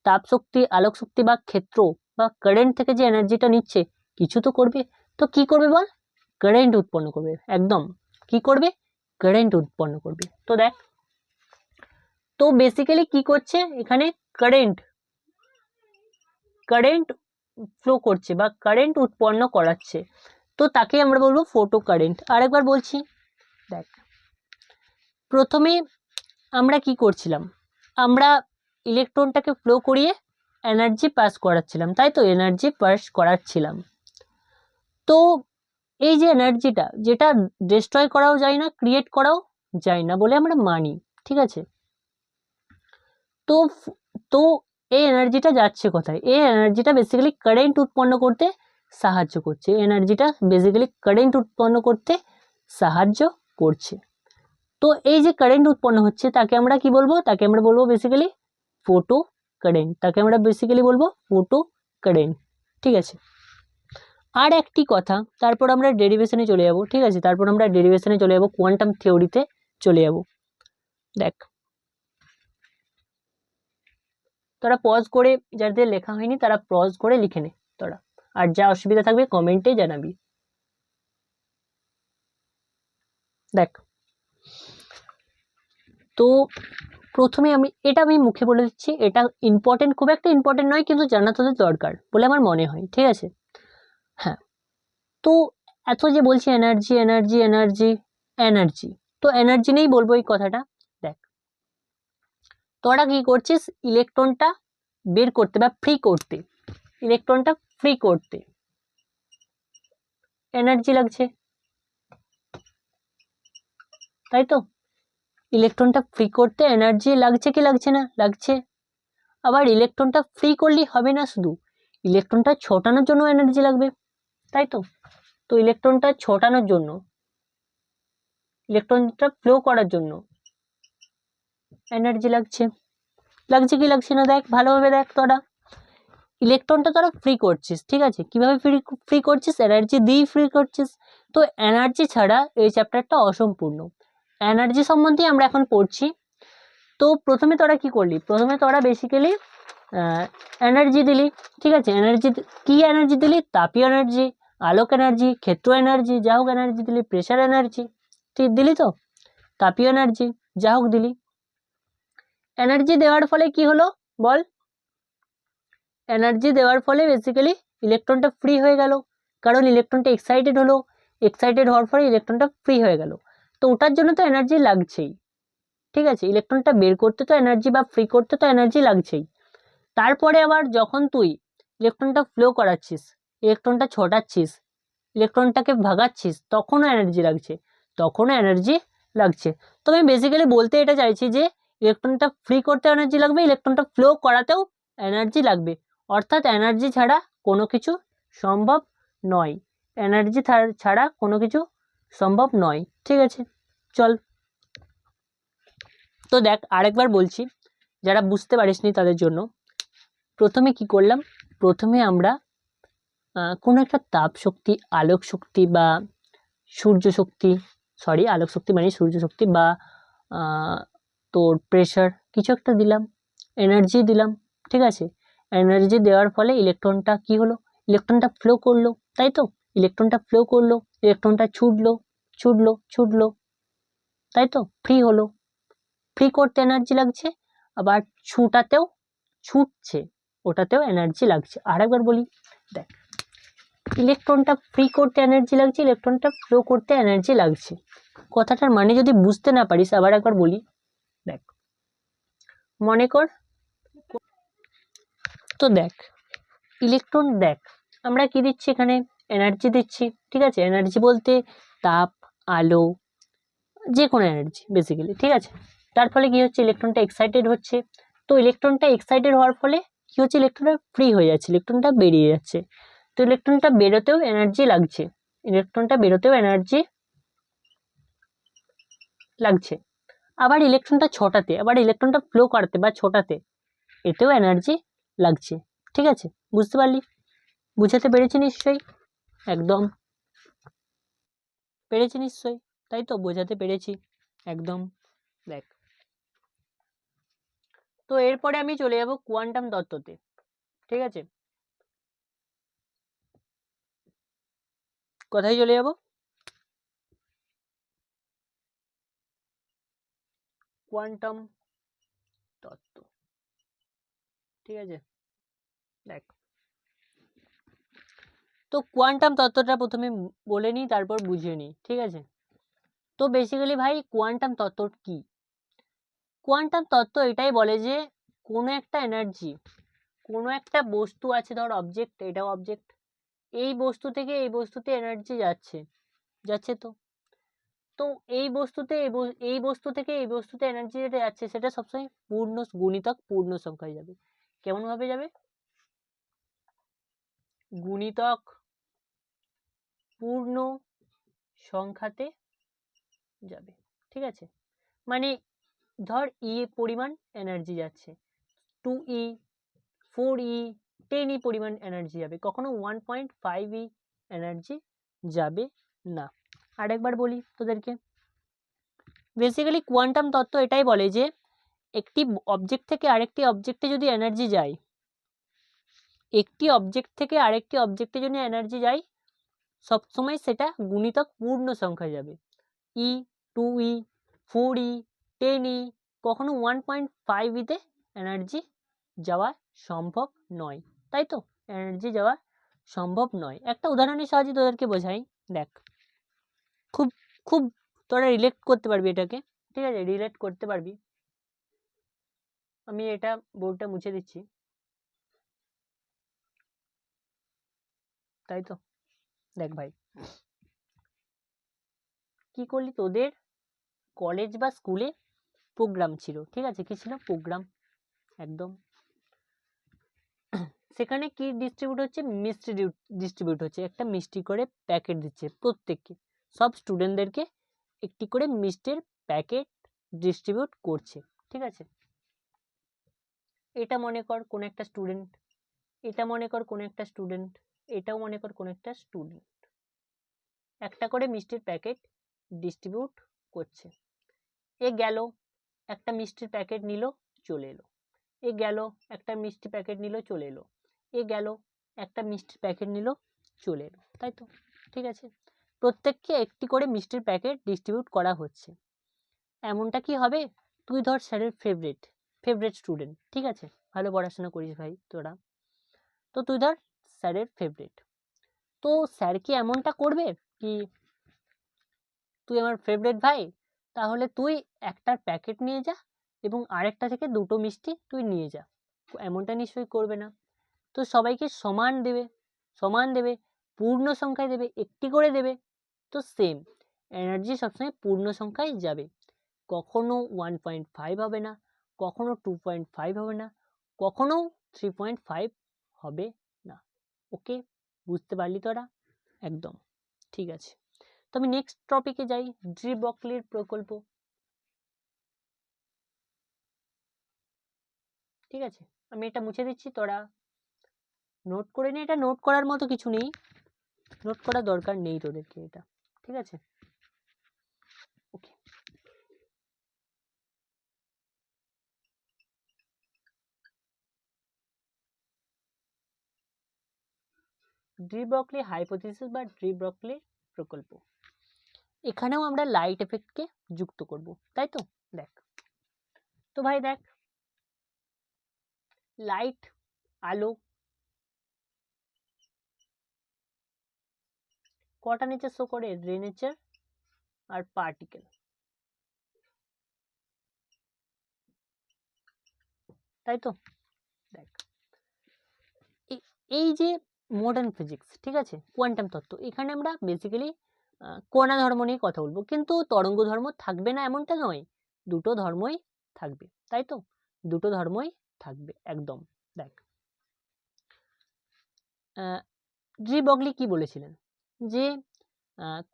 তাপ শক্তি, আলোক শক্তি বা ক্ষেত্র বা কারেন্ট থেকে যে এনার্জিটা নিচ্ছে, কিছু তো করবে। তো কি করবে বল? কারেন্ট উৎপন্ন করবে। একদম, কি করবে? কারেন্ট উৎপন্ন করবে। তো দেখ, তো বেসিক্যালি কি করছে এখানে? কারেন্ট কারেন্ট ফ্লো করছে বা কারেন্ট উৎপন্ন করাচ্ছে, তো তাকে আমরা বলবো ফোটো কারেন্ট। আরেকবার বলছি, দেখ প্রথমে আমরা কি করছিলাম? আমরা ইলেকট্রনটাকে ফ্লো করিয়ে এনার্জি পাস করাচ্ছিলাম, তাই তো, এনার্জি পাস করাচ্ছিলাম। তো এই যে এনার্জিটা, যেটা ডিস্ট্রয় করাও যায় না, ক্রিয়েট করাও যায় না বলে আমরা মানি, ঠিক আছে। তো তো এই এনার্জিটা যাচ্ছে কোথায়? এই এনার্জিটা বেসিক্যালি কারেন্ট উৎপন্ন করতে সাহায্য করছে, এনার্জিটা বেসিক্যালি কারেন্ট উৎপন্ন করতে সাহায্য করছে। তো এই যে কারেন্ট উৎপন্ন হচ্ছে, তাকে আমরা কি বলবো? তাকে আমরা বলবো বেসিক্যালি ফোটো কারেন্ট, তাকে আমরা বেসিক্যালি বলবো ফোটো কারেন্ট। ঠিক আছে, আর একটি কথা, তারপর আমরা ডেরিভেশনে চলে যাব। ঠিক আছে, তারপর আমরা ডেরিভেশনে চলে যাব, কোয়ান্টাম থিওরিতে চলে যাব। দেখ, তোরা পজ করে, যাদের লেখা হয়নি তারা পজ করে লিখে নে তোরা, আর যা অসুবিধা থাকবে কমেন্টে জানাবি। দেখ, তো প্রথমে আমি মুখে বলে দিচ্ছি, এটা ইম্পর্টেন্ট, খুব একটা ইম্পর্টেন্ট নয়, কিন্তু জানা তোদের দরকার বলে আমার মনে হয়। ঠিক আছে, হ্যাঁ। তো এত যে বলছি এনার্জি এনার্জি এনার্জি এনার্জি, তো এনার্জি নেই বলবো এই কথাটা। দেখ, তোরা কি করছিস? ইলেকট্রনটা বের করতে বা ফ্রি করতে, ইলেকট্রনটা ফ্রি করতে এনার্জি লাগছে, তাই তো। ইলেকট্রনটা ফ্রি করতে এনার্জি লাগছে কি লাগছে না? লাগছে। আবার ইলেকট্রনটা ফ্রি করলেই হবে না, শুধু ইলেকট্রনটা ছোটানোর জন্য এনার্জি লাগবে, তাই তো। তো ইলেকট্রনটা ছোটানোর জন্য, ইলেকট্রনটা ফ্লো করার জন্য এনার্জি লাগছে। লাগছে কি লাগছে না? দেখ ভালোভাবে দেখ তোরা, ইলেকট্রনটা তোরা ফ্রি করছিস, ঠিক আছে, কিভাবে ফ্রি করছিস? এনার্জি দিয়ে ফ্রি করছিস। তো এনার্জি ছাড়া এই চ্যাপ্টারটা অসম্পূর্ণ। এনার্জি সম্বন্ধে আমরা এখন পড়ছি। তো প্রথমে তোরা কি করলি? প্রথমে তোরা বেসিক্যালি এনার্জি দিলি, ঠিক আছে। এনার্জি, কি এনার্জি দিলি? তাপীয় এনার্জি, আলোক এনার্জি, ক্ষেত্র এনার্জি, যা হোক এনার্জি দিলি, প্রেশার এনার্জি, ঠিক দিলি তো, তাপীয় এনার্জি যা হোক দিলি। এনার্জি দেওয়ার ফলে কি হলো বল? এনার্জি দেওয়ার ফলে বেসিক্যালি ইলেকট্রনটা ফ্রি হয়ে গেল, কারণ ইলেকট্রনটা এক্সাইটেড হলো, এক্সাইটেড হওয়ার ফলে ইলেকট্রনটা ফ্রি হয়ে গেল। তো ওটার জন্য তো এনার্জি লাগছেই, ঠিক আছে, ইলেকট্রনটা বের করতে তো এনার্জি বা ফ্রি করতে তো এনার্জি লাগছেই। তারপরে আবার যখন তুই ইলেকট্রনটা ফ্লো করাচ্ছিস, ইলেকট্রনটা ছোটাচ্ছিস, ইলেকট্রনটাকে ভাগাচ্ছিস, তখনও এনার্জি লাগছে, তখনও এনার্জি লাগছে। তো আমি বেসিক্যালি বলতে এটা চাইছি যে ইলেকট্রনটা ফ্রি করতে এনার্জি লাগবে, ইলেকট্রনটা ফ্লো করাতেও এনার্জি লাগবে, অর্থাৎ এনার্জি ছাড়া কোনো কিছু সম্ভব নয়, এনার্জি ছাড়া কোনো কিছু সম্ভব নয়। ঠিক আছে, চল। তো দেখ, আরেকবার বলছি, যারা বুঝতে পারিসনি তাদের জন্য। প্রথমে কি করলাম? প্রথমে আমরা কোনো একটা তাপ শক্তি, আলোক শক্তি বা সূর্য শক্তি, সরি আলোক শক্তি মানে সূর্য শক্তি বা তোর প্রেশার, কিছু একটা দিলাম, এনার্জি দিলাম, ঠিক আছে। এনার্জি দেওয়ার ফলে ইলেকট্রনটা কি হলো? ইলেকট্রনটা ফ্লো করলো, তাই তো, ইলেকট্রনটা ফ্লো করলো, ইলেকট্রনটা ছুটলো ছুটলো ছুটলো, তাই তো, ফ্রি হলো। ফ্রি করতে এনার্জি লাগছে, আবার ছুটাতেও ছুটছে, ওটাতেও এনার্জি লাগছে। আর একবার বলি, দেখ ইলেকট্রনটা ফ্রি করতে এনার্জি লাগছে, ইলেকট্রনটা ফ্লো করতে এনার্জি লাগছে। কথাটার মানে যদি বুঝতে না পারিস আবার একবার বলি, দেখ মনে কর, তো দেখ ইলেকট্রন, দেখ আমরা কি দিচ্ছি এখানে, এনার্জি দিচ্ছি, ঠিক আছে। এনার্জি বলতে তাপ, আলো, যে কোনো এনার্জি বেসিক্যালি, ঠিক আছে। তার ফলে কি হচ্ছে, ইলেকট্রনটা এক্সাইটেড হচ্ছে। তো ইলেকট্রনটা এক্সাইটেড হওয়ার ফলে কি হচ্ছে, ইলেকট্রনটা ফ্রি হয়ে যাচ্ছে, ইলেকট্রনটা বেরিয়ে যাচ্ছে। তো ইলেকট্রনটা বেরোতেও এনার্জি লাগছে, ইলেকট্রনটা বেরোতেও এনার্জি লাগছে। আবার ইলেকট্রনটা ছটাতে, আবার ইলেকট্রনটা ফ্লো করতে বা ছোটাতে, এতেও এনার্জি লাগছে, ঠিক আছে। বুঝতে পারলি? বুঝাতে পেরেছি নিশ্চয়ই? একদম পেরেছি নিশ্চয়ই, তাই তো, বোঝাতে পেরেছি একদম। দেখ, তো এরপরে আমি চলে যাব কোয়ান্টাম তত্ত্বতে, ঠিক আছে। কোথায় চলে যাব? কোয়ান্টাম তত্ত্ব, ঠিক আছে। দেখ, তো কোয়ান্টাম তত্ত্বটা প্রথমে বলে নিই, তারপর বুঝিয়ে নিই, ঠিক আছে। তো বেসিক্যালি ভাই কোয়ান্টাম তত্ত্ব কি? কোয়ান্টাম তত্ত্ব এটাই বলে যে কোনো একটা এনার্জি, কোনো একটা বস্তু আছে, ধর অবজেক্ট, এটাও অবজেক্ট, এই বস্তু থেকে এই বস্তুতে এনার্জি যাচ্ছে, যাচ্ছে তো। তো এই বস্তুতে এই বস্তু থেকে এই বস্তুতে এনার্জি যেটা যাচ্ছে সেটা সবসময় পূর্ণ গুণিতক, পূর্ণ সংখ্যায় যাবে। কেমন ভাবে যাবে? গুণিতক পূর্ণ সংখ্যাতে যাবে, ঠিক আছে। মানে ধর পরিমাণ এনার্জি যাচ্ছে, 2e, 4e, 10e পরিমাণ এনার্জি যাবে, কখনো 1.5e এনার্জি যাবে না। আরেকবার বলি তোদেরকে, বেসিক্যালি কোয়ান্টাম তত্ত্ব এটাই বলে যে একটি অবজেক্ট থেকে আরেকটি অবজেক্টে যদি এনার্জি যায়, একটি অবজেক্ট থেকে আরেকটি অবজেক্টে যদি এনার্জি যায়, সবসময় সেটা গুণিতক পূর্ণ সংখ্যায় যাবে। ই, 2e, 4e, 10e, কখনো 1.5e এনার্জি যাওয়া সম্ভব নয়, তাই তো, এনার্জি যাওয়া সম্ভব নয়। একটা উদাহরণের সাহায্যে তোদেরকে বোঝাই, দেখ খুব খুব তোরা রিলেট করতে পারবি এটাকে, ঠিক আছে, রিলেট করতে পারবি। আমি এটা বোর্ডটা মুছে দিচ্ছি, তাই তো। দেখ ভাই, কি করলি, তোদের কলেজ বা স্কুলে প্রোগ্রাম ছিল, ঠিক আছে, কি ছিল, প্রোগ্রাম, একদম। সেখানে কি ডিস্ট্রিবিউট হচ্ছে, মিষ্টি ডিস্ট্রিবিউট হচ্ছে, একটা মিষ্টি করে প্যাকেট দিচ্ছে প্রত্যেককে, সব স্টুডেন্টদেরকে একটি করে মিষ্টির প্যাকেট ডিস্ট্রিবিউট করছে, ঠিক আছে। এটা মনে কর কোন একটা স্টুডেন্ট, এটা মনে কর কোন একটা স্টুডেন্ট, এটাও মনে কর কোন একটা স্টুডেন্ট, একটা করে মিষ্টির প্যাকেট ডিস্ট্রিবিউট করছে। এ গেল, একটা মিষ্টির প্যাকেট নিল, চলে এলো। এ গেল, একটা মিষ্টি প্যাকেট নিল, চলে এলো। এ গেল, একটা মিষ্টির প্যাকেট নিল, চলে এলো, তাই তো, ঠিক আছে। প্রত্যেককে একটি করে মিষ্টির প্যাকেট ডিস্ট্রিবিউট করা হচ্ছে। এমনটা কি হবে, তুই ধর স্যারের ফেভারিট ফেভারিট স্টুডেন্ট, ঠিক আছে, ভালো পড়াশোনা করিস ভাই তোরা, তো তুই ধর স্যারের ফেভারিট। তো স্যার কি এমনটা করবে কি, তুই আমার ফেভারিট ভাই, তাহলে তুই একটার প্যাকেট নিয়ে যা এবং আরেকটা থেকে দুটো মিষ্টি তুই নিয়ে যা, এমনটা নিশ্চয়ই করবে না। তো সবাইকে সমান দেবে, সমান দেবে, পূর্ণ সংখ্যায় দেবে, একটি করে দেবে। তো সেম এনার্জি সবসময় পূর্ণ সংখ্যায় যাবে, কখনো 1.5 হবে না, কখনো 2.5 হবে না, কখনো 3.5 হবে না। ওকে, বুঝতে পারলি তোরা? একদম ঠিক আছে। তো আমি নেক্সট টপিকে যাই, ডি ব্রগলির প্রকল্প, ঠিক আছে। আমি এটা মুছে দিচ্ছি, তোরা নোট করে নে, এটা নোট করার মতো কিছু নেই, নোট করার দরকার নেই তোদেরকে এটা, ঠিক আছে। ওকে, ডি ব্রগলি হাইপোথিসিস বা ডি ব্রগলি প্রকল্প, এখানেও আমরা লাইট এফেক্টকে যুক্ত করব, তাই তো। দেখ, তো ভাই দেখ, লাইট আলো কটা নেচার শো করে? রে নেচার আর পার্টিকেল। তাই তো? দেখ এই যে মডার্ন ফিজিক্স, ঠিক আছে, কোয়ান্টাম তত্ত্ব, এখানে আমরা বেসিক্যালি কণা ধর্ম নিয়ে কথা বলবো, কিন্তু তরঙ্গ ধর্ম থাকবে না এমনটা নয়, দুটো ধর্মই থাকবে, তাই তো? দুটো ধর্মই থাকবে একদম। দেখ ডি ব্রগলি কি বলেছিলেন, যে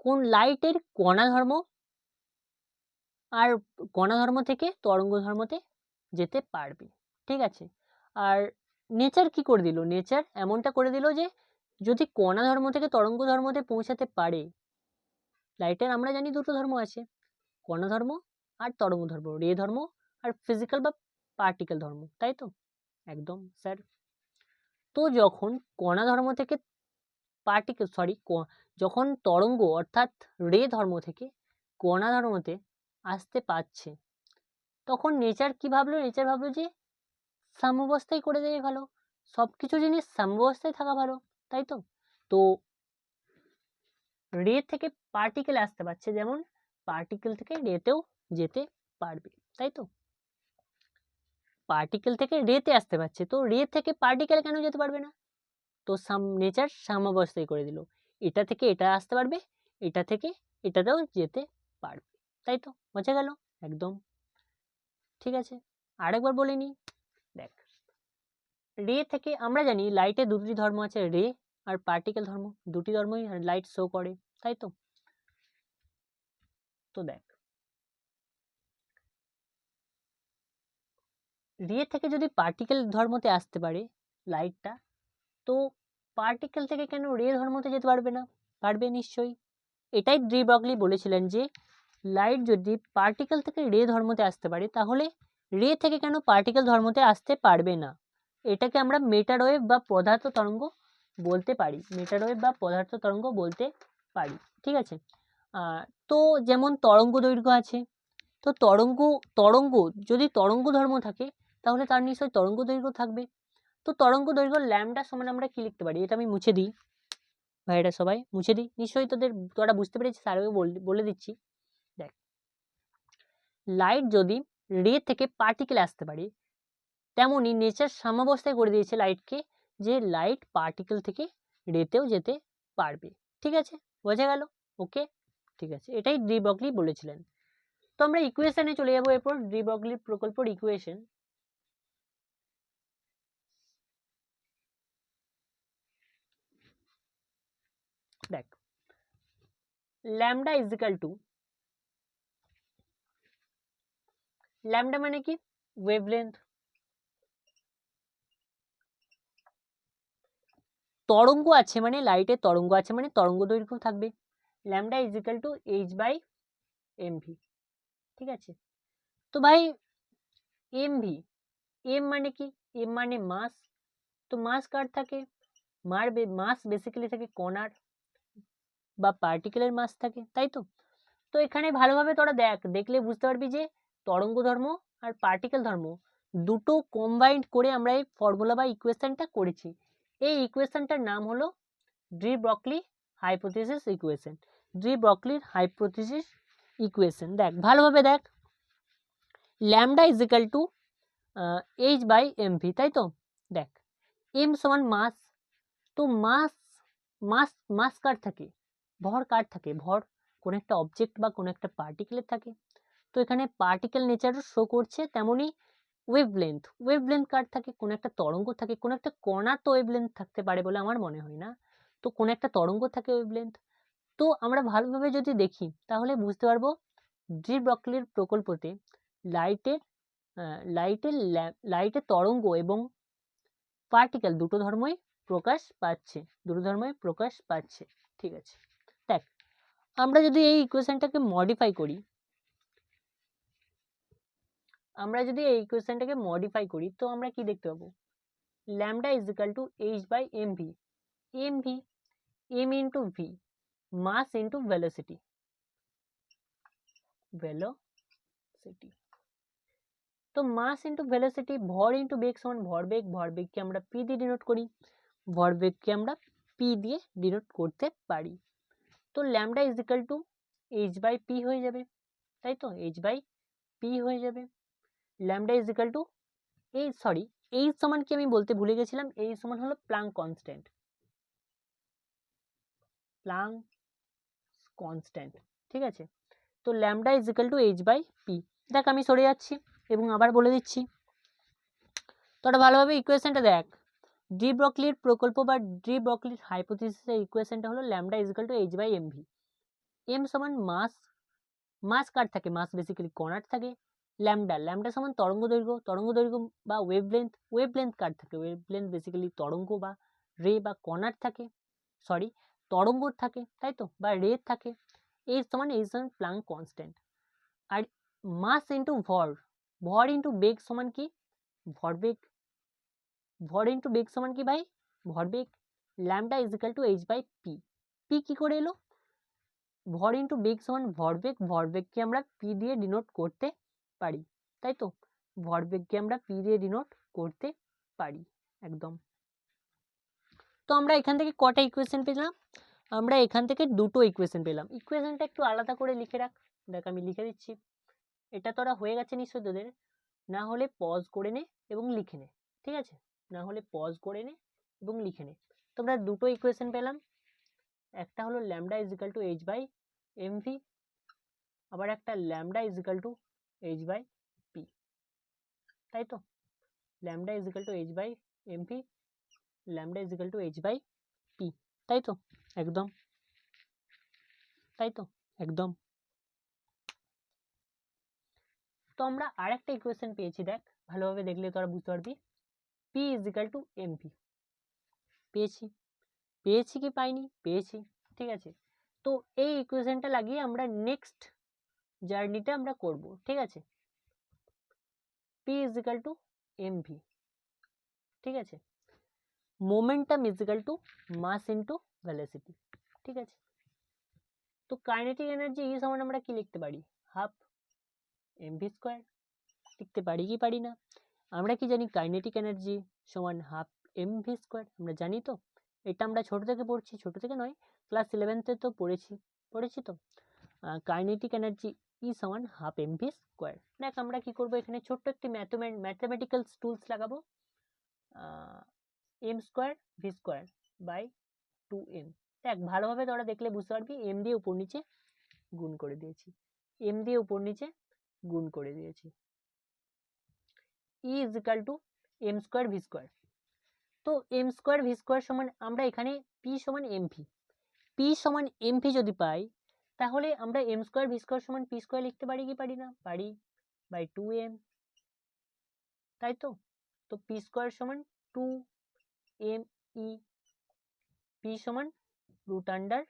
কোন লাইটের কণা ধর্ম আর কণা ধর্ম থেকে তরঙ্গ ধর্মতে যেতে পারবে, ঠিক আছে। আর নেচার কি করে দিল, নেচার এমনটা করে দিল যে যদি কণা ধর্ম থেকে তরঙ্গ ধর্মতে পৌঁছাতে পারে, লাইটের আমরা জানি দুটো ধর্ম আছে, কণা ধর্ম আর তরঙ্গ ধর্ম, রে ধর্ম আর ফিজিক্যাল বা পার্টিকেল ধর্ম, তাই তো? একদম স্যার। তো যখন কণা ধর্ম থেকে পার্টিকেল সরি যখন তরঙ্গ অর্থাৎ রে ধর্ম থেকে কণা ধর্মতে আসতে পারছে, তখন নেচার কি ভাবলো, নেচার ভাবলো যে সাম্যাবস্থায় করে দেয় ভালো, সবকিছু জিনিস সাম্যাবস্থায় থাকা ভালো, তাই তো? তো রে থেকে পার্টিকেল আসতে পারছে, যেমন পার্টিকেল থেকে রেতেও যেতে পারবে, তাই তো? পার্টিকেল থেকে রেতে আসতে পারছে, তো রে থেকে পার্টিকেল কেন যেতে পারবে না? তো নেচার সাম্যাবস্থায় করে দিল, এটা থেকে এটা আসতে পারবে, এটা থেকে এটাতেও যেতে পারবে, তাই তো? বোঝা গেল? একদম ঠিক আছে। আরেকবার বলে নি, দেখ রে থেকে আমরা জানি লাইটে দুটি ধর্ম আছে, রে আর পার্টিকেল ধর্ম, দুটি ধর্মই লাইট শো করে, তাই তো? তো দেখ রে থেকে যদি পার্টিকেল ধর্মতে আসতে পারে লাইটটা, তো পার্টিকেল থেকে কেন রে ধর্মতে যেতে পারবে না? পারবে নিশ্চয়ই। এটাই ডি ব্রগলি বলেছিলেন যে লাইট যদি পার্টিকেল থেকে রে ধর্মতে আসতে পারে, তাহলে রে থেকে কেন পার্টিকেল ধর্মতে আসতে পারবে না? এটাকে আমরা মেটার ওয়েভ বা পদার্থ তরঙ্গ বলতে পারি, মেটার ওয়েভ বা পদার্থ তরঙ্গ বলতে পারি, ঠিক আছে। তো যেমন তরঙ্গ দৈর্ঘ্য আছে, তো তরঙ্গ তরঙ্গ যদি তরঙ্গ ধর্ম থাকে, তাহলে তার নিশ্চয়ই তরঙ্গ দৈর্ঘ্য থাকবে। তো তরঙ্গ দৈর্ঘ্য ল্যামডা সমান আমরা কি লিখতে পারি, এটা আমি মুছে দিই, ভাইরা সবাই মুছে দিই, নিশ্চয়ই তোরা বুঝতে পেরেছিস, আর বলে দিচ্ছি। দেখ লাইট যদি রে থেকে পার্টিকেল আসতে পারে, তেমনই নেচার সাম্যাবস্থায় করে দিয়েছে লাইটকে, যে লাইট পার্টিকেল থেকে রেতেও যেতে পারবে, ঠিক আছে? বোঝা গেল? ওকে, ঠিক আছে, এটাই ডি ব্রগলি বলেছিলেন। তো আমরা ইকুয়েশনে চলে যাবো এরপর, ডি ব্রগলির প্রকল্পের ইকুয়েশন। দেখ lambda is equal two, lambda মানে কি? ওয়েভলেন্থ। তরঙ্গ আছে মানে লাইটের তরঙ্গ আছে মানে তরঙ্গ দৈর্ঘ্য থাকবে, lambda is equal to H by mv, ঠিক আছে। তো ভাই এমভি, এম মানে কি? এম মানে মাস, তো মাস কার থাকে? মাস বেসিক্যালি থাকে কণার বা পার্টিকেলের মাস থাকে, তাই তো? তো এখানে ভালোভাবে তোরা দেখলে বুঝতে পারবি যে তরঙ্গ ধর্ম আর পার্টিকেল ধর্ম দুটো কম্বাইন্ড করে আমরা এই ফর্মুলা বা ইকুয়েশনটা করেছি। এই ইকুয়েশনটার নাম হলো de Broglie hypothesis equation, de ব্রগলির হাইপোথিসিস ইকুয়েশন। দেখ ভালোভাবে দেখ, lambda is equal to H by MV, তাই তো? দেখ এম সমান মাস, তো মাস মাস মাস কার থাকে? ভর কার থাকে? ভর কোন একটা অবজেক্ট বা কোন একটা পার্টিকেলের থাকে। তো এখানে পার্টিকেল নেচারও শো করছে, তেমনি ওয়েভলেন্থ, ওয়েভলেন্থ কার থাকে? কোন একটা তরঙ্গ থাকে, কোন একটা কণা তো ওয়েভলেন্থ থাকতে পারে বলে আমার মনে হয় না, তো কোন একটা তরঙ্গ থাকে ওয়েভলেন্থ। তো আমরা ভালোভাবে যদি দেখি তাহলে বুঝতে পারবো ডি ব্রগলির প্রকল্পতে লাইটের লাইটের লাইটের তরঙ্গ এবং পার্টিকেল দুটো ধর্মই প্রকাশ পাচ্ছে, দুটো ধর্মই প্রকাশ পাচ্ছে, ঠিক আছে। দেখ আমরা যদি এই ইকুয়েশনটাকে মডিফাই করি, তো আমরা কি দেখতে পাবো? Lambda is equal to H by mv, mv m into v, mass into velocity, velocity তো মাস ইন্টু ভেলোসিটি, ভর ইন্টু বেগ সমান ভরবেগ, ভরবেগকে আমরা পি দিয়ে ডিনোট করি, ভরবেগকে আমরা পি দিয়ে ডিনোট করতে পারি। তো lambda is equal to H by p হয়ে যাবে, তাই তো এইচ বাই পি হয়ে যাবে। Lambda is equal to h সমান কি আমি বলতে ভুলে গেছিলাম, এইচ সমান হলো প্লাঙ্ক কনস্ট্যান্ট, প্লাঙ্ক কনস্ট্যান্ট, ঠিক আছে। তো lambda is equal to H by p. দেখ আমি সরে যাচ্ছি এবং আবার বলে দিচ্ছি, তোরা ভালোভাবে ইকুয়েশনটা দেখ। ডি ব্রকলির প্রকল্প বা ডি ব্রকলির হাইপোথিসিসের ইকুয়েশনটা হলো lambda is equal to H by m v. M সমান মাস, মাস কার থাকে, মাস বেসিক্যালি কণার থাকে। ল্যামডা, ল্যামডা সমান তরঙ্গ দৈর্ঘ্য, তরঙ্গ দৈর্ঘ্য বা ওয়েভলেন্থ, ওয়েভলেন্থ কার থাকে, ওয়েভলেন্থ বেসিক্যালি তরঙ্গ বা রে বা কণার থাকে, সরি তরঙ্গর থাকে, তাই তো, বা রে থাকে। এইচ সমান প্লাঙ্ক কনস্ট্যান্ট। আর মাস ইন্টু ভর, ভর ইন্টু বেগ সমান কি, ভরবেগ, ভর ইন্টু বেগ সমান কি ভাই, ভরবেগ। Lambda is equal to H by p. P কি করে এলো, ভর ইন্টু বেগ সমান ভরবেগ, ভরবেগকে আমরা পি দিয়ে ডিনোট করতে পারি, তাই তো, ভরবেগকে আমরা পি দিয়ে ডিনোট করতে পারি একদম। তো আমরা এখান থেকে কটা ইকুয়েশন পেলাম, আমরা এখান থেকে দুটো ইকুয়েশন পেলাম। ইকুয়েশনটা একটু আলাদা করে লিখে রাখ, দেখ আমি লিখে দিচ্ছি, এটা তোরা হয়ে গেছে নিশ্চয়ই তোদের, না হলে পজ করে নে এবং লিখে নে, ঠিক আছে, না হলে পজ করে নে এবং লিখে নে। তোমরা দুটো ইকুয়েশন পেলাম, একটা হলো lambda is equal to H by m v, আবার একটা lambda is equal to H by p, তাই তো, lambda is equal to H by m v, lambda is equal to H by p, তাই তো, একদম, তাই তো, একদম। তো আমরা আরেকটা ইকুয়েশন পেয়েছি, দেখ ভালোভাবে দেখলে তোরা বুঝতে পারবি, p is equal to m v. পেয়েছি, পেয়েছি কি পাইনি, পেয়েছি, ঠিক আছে। তো এই ইকুয়েশনটা লাগিয়ে আমরা নেক্সট জার্নিটা আমরা করব, ঠিক আছে। P is equal to m v, ঠিক আছে, momentum is equal to mass into velocity, ঠিক আছে। তো কাইনেটিক এনার্জি ই সমান আমরা কি লিখতে পারি, হাফ এম ভি স্কোয়ার, লিখতে পারি কি পারি না, আমরা কি জানি কাইনেটিক এনার্জি সমান হাফ এম ভি স্কোয়ার, আমরা জানি তো, এটা আমরা ছোট থেকে পড়ছি, ছোট থেকে নয় ক্লাস 11-এ তো পড়েছি তো, কাইনেটিক এনার্জি ই সমান হাফ এম ভি স্কোয়ার। দেখ আমরা কি করব, এখানে ছোট্ট একটি ম্যাথমেটিক্যাল টুলস লাগাবো, m square V square by 2m। দেখ ভালোভাবে তোরা দেখলে বুঝতে পারবি, এম দিয়ে উপর নিচে গুণ করে দিয়েছি, এম দিয়ে উপর নিচে গুণ করে দিয়েছি, E is equal to M square V square. তো এম স্কোয়ার ভি স্কোয়ার সমান আমরা এখানে পি সমান এম ভি, পি সমান এম ভি যদি পাই, তাহলে আমরা এম স্কোয়ার ভি স্কোয়ার সমান পি স্কোয়ার লিখতে পারি কি পারি না, পারি, বাই 2m, তাই তো। তো পি স্কোয়ার সমান 2m ই, পি সমান রুট আন্ডার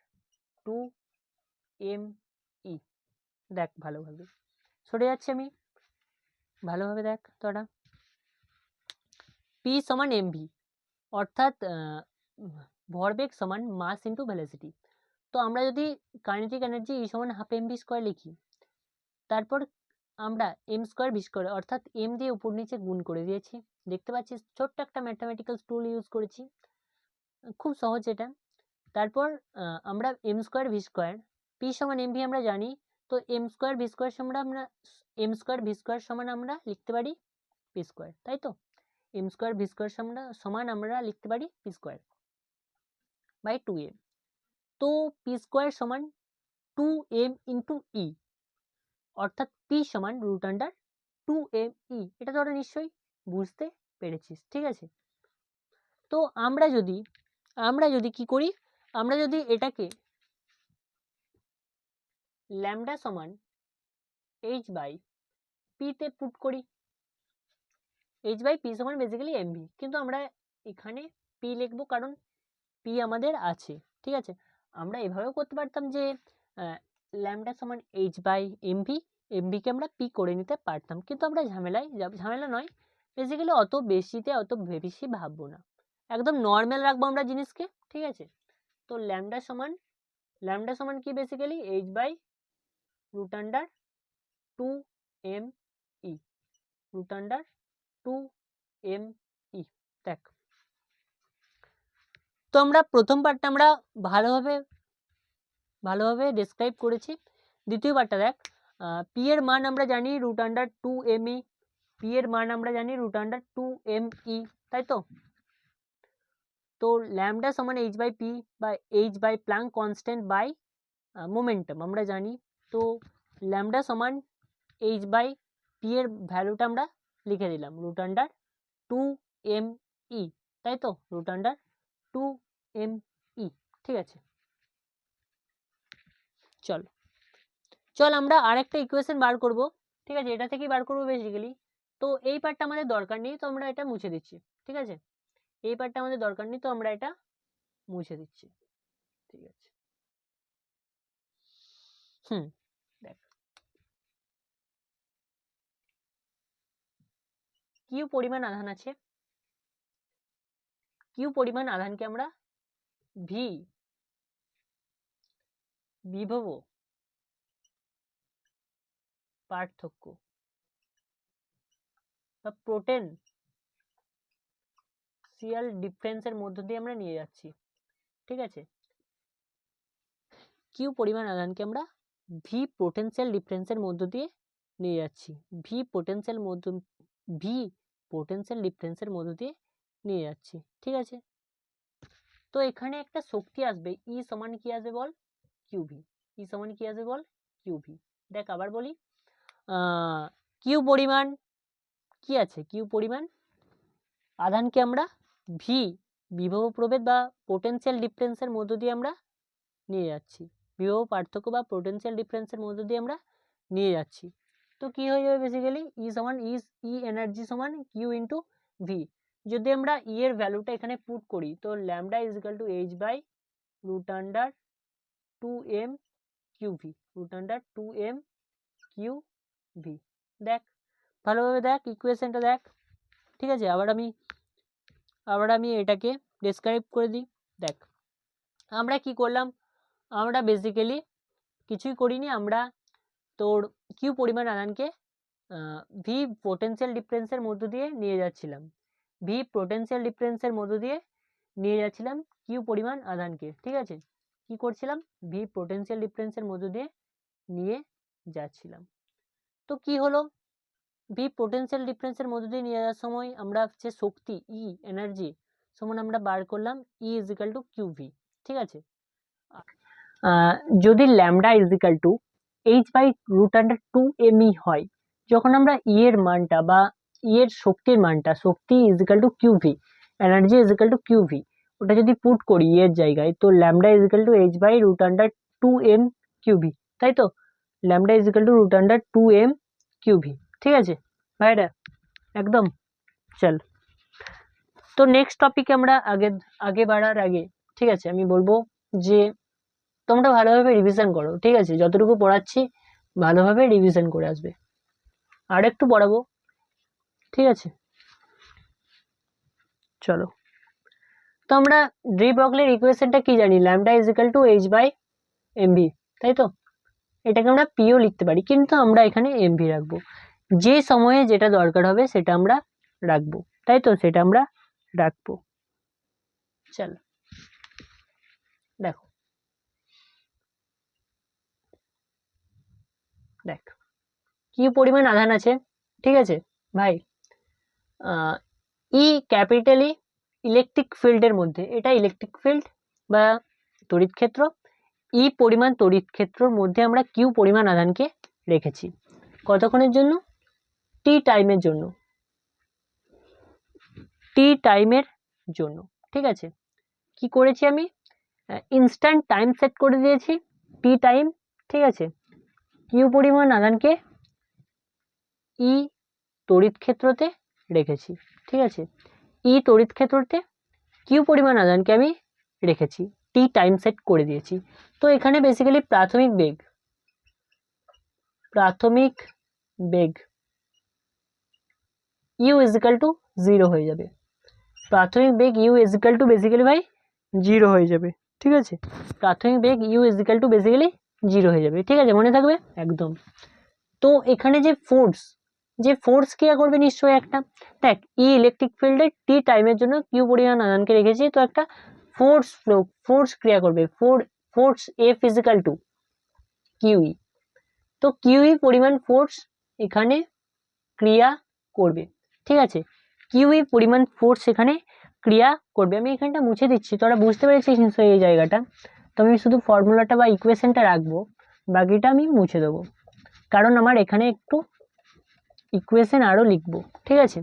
2m ই। দেখ ভালোভাবে সরে যাচ্ছে আমি, ভালোভাবে দেখ তোরা, পি সমান এম ভি, অর্থাৎ ভরবেগ সমান মাস ইন্টু ভেলোসিটি। তো আমরা যদি কাইনেটিক এনার্জি ই সমান হাফ এম ভি স্কোয়ার লিখি, তারপর আমরা এম স্কোয়ার ভি স্কোয়ার অর্থাৎ এম দিয়ে উপর নিচে গুণ করে দিয়েছি, দেখতে পাচ্ছিস ছোট্ট একটা ম্যাথমেটিক্যাল টুল ইউজ করেছি, খুব সহজ এটা। তারপর আমরা M square V square, p সমান এম ভি আমরা জানি, তো এম স্কোয়ার ভি স্কোয়ার সমান আমরা এম স্কোয়ার ভি স্কোয়ার সমান আমরা লিখতে পারি পি স্কোয়ার, তাই তো, এম স্কোয়ার ভি স্কোয়ার সমান আমরা লিখতে পারি পি স্কোয়ার বাই 2m। তো পি স্কোয়ার সমান 2m ইন্টু ই, অর্থাৎ পি সমান রুট আন্ডার 2m ই, এটা তোরা নিশ্চয়ই বুঝতে পেরেছিস, ঠিক আছে। তো আমরা যদি কি করি, আমরা যদি এটাকে ল্যামডা সমান এইচ বাই পি তে পুট করি, এইচ বাই পি সমান বেসিক্যালি এমভি, কিন্তু আমরা এখানে পি লিখবো কারণ পি আমাদের আছে, ঠিক আছে। আমরা এভাবেও করতে পারতাম যে ল্যামডা সমান এইচ বাই এমভি, এমভিকে আমরা পি করে নিতে পারতাম, কিন্তু আমরা ঝামেলা নয়, বেসিক্যালি অত বেশি ভাববো না, একদম নর্মাল রাখবো আমরা জিনিসকে, ঠিক আছে। তো ল্যামডা সমান কি basically h by root under 2m e, √2m/e। দেখ, তো আমরা প্রথম পার্টটা আমরা ভালোভাবে ডেসক্রাইব করেছি। দ্বিতীয় পার্টটা দেখ, পি এর মান আমরা জানি √2me, পি এর মান আমরা জানি √2me, তাই তো? তো ল্যামডা সমান h/p বা h/ Planck constant by momentum আমরা জানি। তো ল্যামডা সমান h/p এর ভ্যালুটা আমরা লিখে দিলাম √2me, তাই তো? √2me, ঠিক আছে। চল আমরা আরেকটা ইকুয়েশন বার করব, ঠিক আছে? এটা থেকেই বার করবো বেসিক্যালি। তো এই পার্টটা আমাদের দরকার নেই, তো আমরা এটা মুছে দিচ্ছি, ঠিক আছে? এই পার্টটা আমাদের দরকার নেই, তো আমরা এটা মুছে দিচ্ছি, ঠিক আছে। দেখ, কিউ পরিমাণ আধান আছে, কিউ পরিমাণ আধানকে আমরা ভি বিভব পার্থক্য বা পোটেনশিয়াল ডিফারেন্সের মধ্য দিয়ে আমরা নিয়ে যাচ্ছি, ঠিক আছে? কিউ পরিমাণ আধানকে আমরা ভি পোটেনশিয়াল ডিফারেন্সের মধ্য দিয়ে নিয়ে যাচ্ছি, ভি পোটেনশিয়াল ডিফারেন্সের মধ্য দিয়ে নিয়ে যাচ্ছি, ঠিক আছে? তো এখানে একটা শক্তি আসবে, ই সমান কি আসবে বল? কিউভি। ই সমান কি আসবে বল? কিউভি। দেখ আবার বলি, কিউ পরিমাণ কি আছে? কিউ পরিমাণ আধানকে আমরা ভি বিভব প্রভেদ বা পোটেনশিয়াল ডিফারেন্সের মধ্য দিয়ে আমরা নিয়ে যাচ্ছি, বিভব পার্থক্য বা পোটেনশিয়াল ডিফারেন্সের মধ্য দিয়ে আমরা নিয়ে যাচ্ছি। তো কি হয়ে যাবে বেসিক্যালি, ই সমান ই এনার্জি সমান কিউ ইন্টু ভি। যদি আমরা ই এর ভ্যালুটা এখানে পুট করি, তো lambda is equal to h/√2m QV, √2m QV। দেখ ভালোভাবে দেখ ইকুয়েশনটা দেখ, ঠিক আছে? আবার আমি এটাকে ডেসক্রাইব করে দিই। দেখ আমরা কি করলাম, আমরা বেসিক্যালি কিছুই করিনি, আমরা তোর কিউ পরিমাণ আধানকে ভি পোটেনশিয়াল ডিফারেন্সের মধ্য দিয়ে নিয়ে যাচ্ছিলাম, ভি পোটেনশিয়াল ডিফারেন্সের মধ্য দিয়ে নিয়ে যাচ্ছিলাম কিউ পরিমাণ আধানকে, ঠিক আছে? কি করছিলাম? ভি পোটেনশিয়াল ডিফারেন্সের মধ্য দিয়ে নিয়ে যাচ্ছিলাম। তো কি হলো, ভি পোটেনশিয়াল ডিফারেন্সের মধ্য দিয়ে নিয়ে যাওয়ার সময় আমরা যে শক্তি ই এনার্জি সমান আমরা বার করলাম ই ইজ ইকাল টু কিউভি, ঠিক আছে? যদি lambda is equal two h/√2me হয়, যখন আমরা ই এর মানটা বা ই এর শক্তির মানটা, শক্তি is equal to qV, energy is equal to qV, ওটা যদি পুট করি ই এর জায়গায়, তো lambda is equal to h/√2m qV, তাই তো? Lambda is equal to √2m qV, ঠিক আছে ভাইরা? একদম। চল, তো নেক্সট টপিকে আমরা আগে বাড়ার আগে, ঠিক আছে, আমি বলবো যে তোমরা ভালোভাবে রিভিশন করো, ঠিক আছে? যতটুকু পড়াচ্ছি ভালোভাবে রিভিশন করে আসবে, আর একটু পড়াবো, ঠিক আছে? চলো, তো আমরা ডি ব্রগলির ইকুয়েশনটা কি জানি? Lambda is equal two h/mv, তাই তো? এটাকে আমরা পিও লিখতে পারি, কিন্তু আমরা এখানে এমভি রাখবো, যে সময়ে যেটা দরকার হবে সেটা আমরা রাখবো, তাই তো? সেটা আমরা রাখবো। চল দেখো, দেখ কি পরিমাণ আধান আছে, ঠিক আছে ভাই? ই ক্যাপিটালি ইলেকট্রিক ফিল্ডের মধ্যে, এটা ইলেকট্রিক ফিল্ড বা তড়িৎ ক্ষেত্র, ই পরিমাণ তড়িৎ ক্ষেত্রের মধ্যে আমরা কিউ পরিমাণ আধানকে রেখেছি কতক্ষণের জন্য? টি টাইমের জন্য, টি টাইমের জন্য, ঠিক আছে? কি করেছি আমি? ইনস্ট্যান্ট টাইম সেট করে দিয়েছি, টি টাইম, ঠিক আছে? কিউ পরিমাণ আধানকে ই তড়িৎ ক্ষেত্রতে রেখেছি, ঠিক আছে? ই তড়িৎ ক্ষেত্রতে কিউ পরিমাণ আধানকে আমি রেখেছি, টি টাইম সেট করে দিয়েছি। তো এখানে বেসিক্যালি প্রাথমিক বেগ ইউ ইজ ইকাল টু 0 হয়ে যাবে, প্রাথমিক বেগ U is equal to basically ভাই 0 হয়ে যাবে, ঠিক আছে? প্রাথমিক বেগ U is equal to basically 0 হয়ে যাবে, ঠিক আছে? মনে থাকবে একদম। তো এখানে যে ফোর্স যে ফোর্স ক্রিয়া করবে নিশ্চয়ই একটা। দেখ ই ইলেকট্রিক ফিল্ডে টি টাইমের জন্য কিউ পরিমাণ আধানকে রেখেছি, তো একটা ফোর্স ক্রিয়া করবে, force a physical two kiwi. তো কিউই পরিমাণ ফোর্স এখানে ক্রিয়া করবে, ঠিক আছে, কিউই পরিমাণ ফোর্স এখানে ক্রিয়া করবে। আমি এখানটা মুছে দিচ্ছি, তোরা বুঝতে পেরেছিস নিশ্চয়ই এই জায়গাটা। তো আমি শুধু ফর্মুলাটা বা ইকুয়েশনটা রাখবো, বাকিটা আমি মুছে দেবো, কারণ আমার এখানে একটু ইকুয়েশন আরও লিখবো, ঠিক আছে।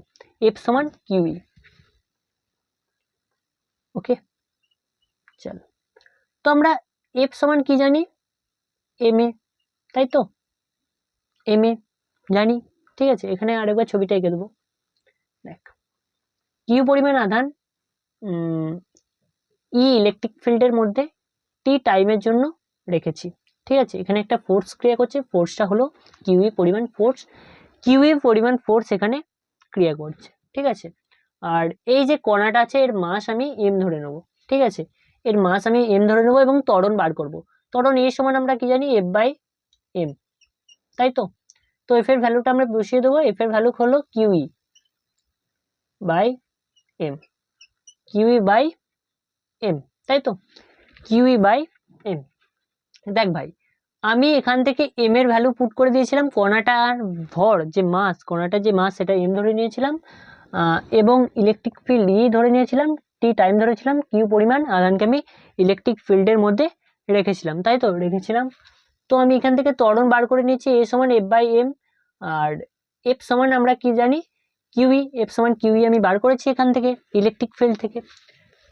এফ সমান কিউই, ওকে চল। তো আমরা এফ সমান কি জানি, এম এ, তাই তো, এম এ জানি, ঠিক আছে। এখানে আরেকবার ছবিটা এঁকে দেবো। দেখ কিউ পরিমাণ আধান ই ইলেকট্রিক ফিল্ডের মধ্যে টি টাইমের জন্য রেখেছি, ঠিক আছে। এখানে একটা ফোর্স ক্রিয়া করছে, ফোর্সটা হলো কিউই পরিমাণ ফোর্স, কিউই পরিমাণ ফোর্স এখানে ক্রিয়া করছে, ঠিক আছে। আর এই যে কণাটা আছে এর মাস আমি এম ধরে নেব, ঠিক আছে, এর মাস আমি এম ধরে নেব এবং ত্বরণ বার করব। ত্বরণ এ সমান আমরা কি জানি, এফ বাই এম, তাই তো। তো এফ এর ভ্যালুটা আমরা বসিয়ে দেবো, এফ এর ভ্যালু হলো q e by m, q e by m, তাই তো, কিউই বাই এম। দেখ ভাই আমি এখান থেকে এম এর ভ্যালু পুট করে দিয়েছিলাম, কণাটার ভর যে মাস, কণাটার যে মাস সেটা এম ধরে নিয়েছিলাম, এবং ইলেকট্রিক ফিল্ড ই ধরে নিয়েছিলাম, টি টাইম ধরেছিলাম, কিউ পরিমাণ আধানকে আমি ইলেকট্রিক ফিল্ডের মধ্যে রেখেছিলাম, তাই তো রেখেছিলাম। তো আমি এখান থেকে ত্বরণ বার করে নিয়েছি, এ সমান এফ বাই এম, আর এফ সমান আমরা কি জানি কিউই, এফ সমান কিউই আমি বার করেছি এখান থেকে ইলেকট্রিক ফিল্ড থেকে।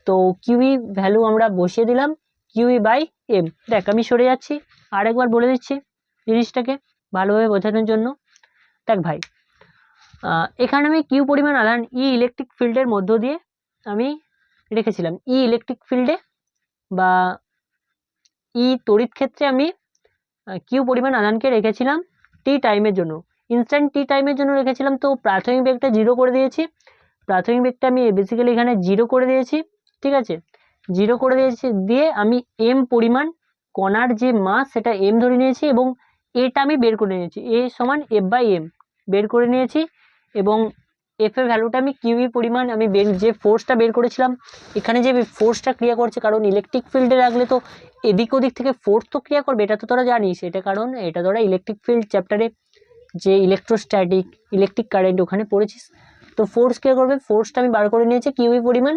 তো কিউই ভ্যালু আমরা বসিয়ে দিলাম, কিউই বাই এম। দেখ আমি সরে যাচ্ছি, আরেকবার বলে দিচ্ছি জিনিসটাকে ভালোভাবে বোঝানোর জন্য। দেখ ভাই এখানে আমি কিউ পরিমাণ আধান ই ইলেকট্রিক ফিল্ডের মধ্য দিয়ে আমি রেখেছিলাম, ই ইলেকট্রিক ফিল্ডে বা ই তড়িৎ ক্ষেত্রে আমি কিউ পরিমাণ আধানকে রেখেছিলাম টি টাইমের জন্য, ইনস্ট্যান্ট টি টাইমের জন্য রেখেছিলাম। তো প্রাথমিক বেগটা 0 করে দিয়েছি, প্রাথমিক বেগটা আমি বেসিক্যালি এখানে 0 করে দিয়েছি, ঠিক আছে, 0 করে দিয়েছি, দিয়ে আমি এম পরিমাণ কণার যে মাস সেটা এম ধরে নিয়েছি এবং এটা আমি বের করে নিয়েছি, এ সমান এফ বাই এম বের করে নিয়েছি, এবং এফ এর ভ্যালুটা আমি কিউই পরিমাণ আমি যে ফোর্সটা বের করেছিলাম, এখানে যে ফোর্সটা ক্রিয়া করছে, কারণ ইলেকট্রিক ফিল্ডে রাখলে তো এদিক ওদিক থেকে ফোর্স তো ক্রিয়া করবে, এটা তো তোরা জানিস, এটা কারণ এটা তোরা ইলেকট্রিক ফিল্ড চ্যাপ্টারে যে ইলেকট্রোস্ট্যাটিক ইলেকট্রিক কারেন্ট ওখানে পড়েছিস। তো ফোর্স ক্রিয়া করবে, ফোর্সটা আমি বার করে নিয়েছি কিউই পরিমাণ,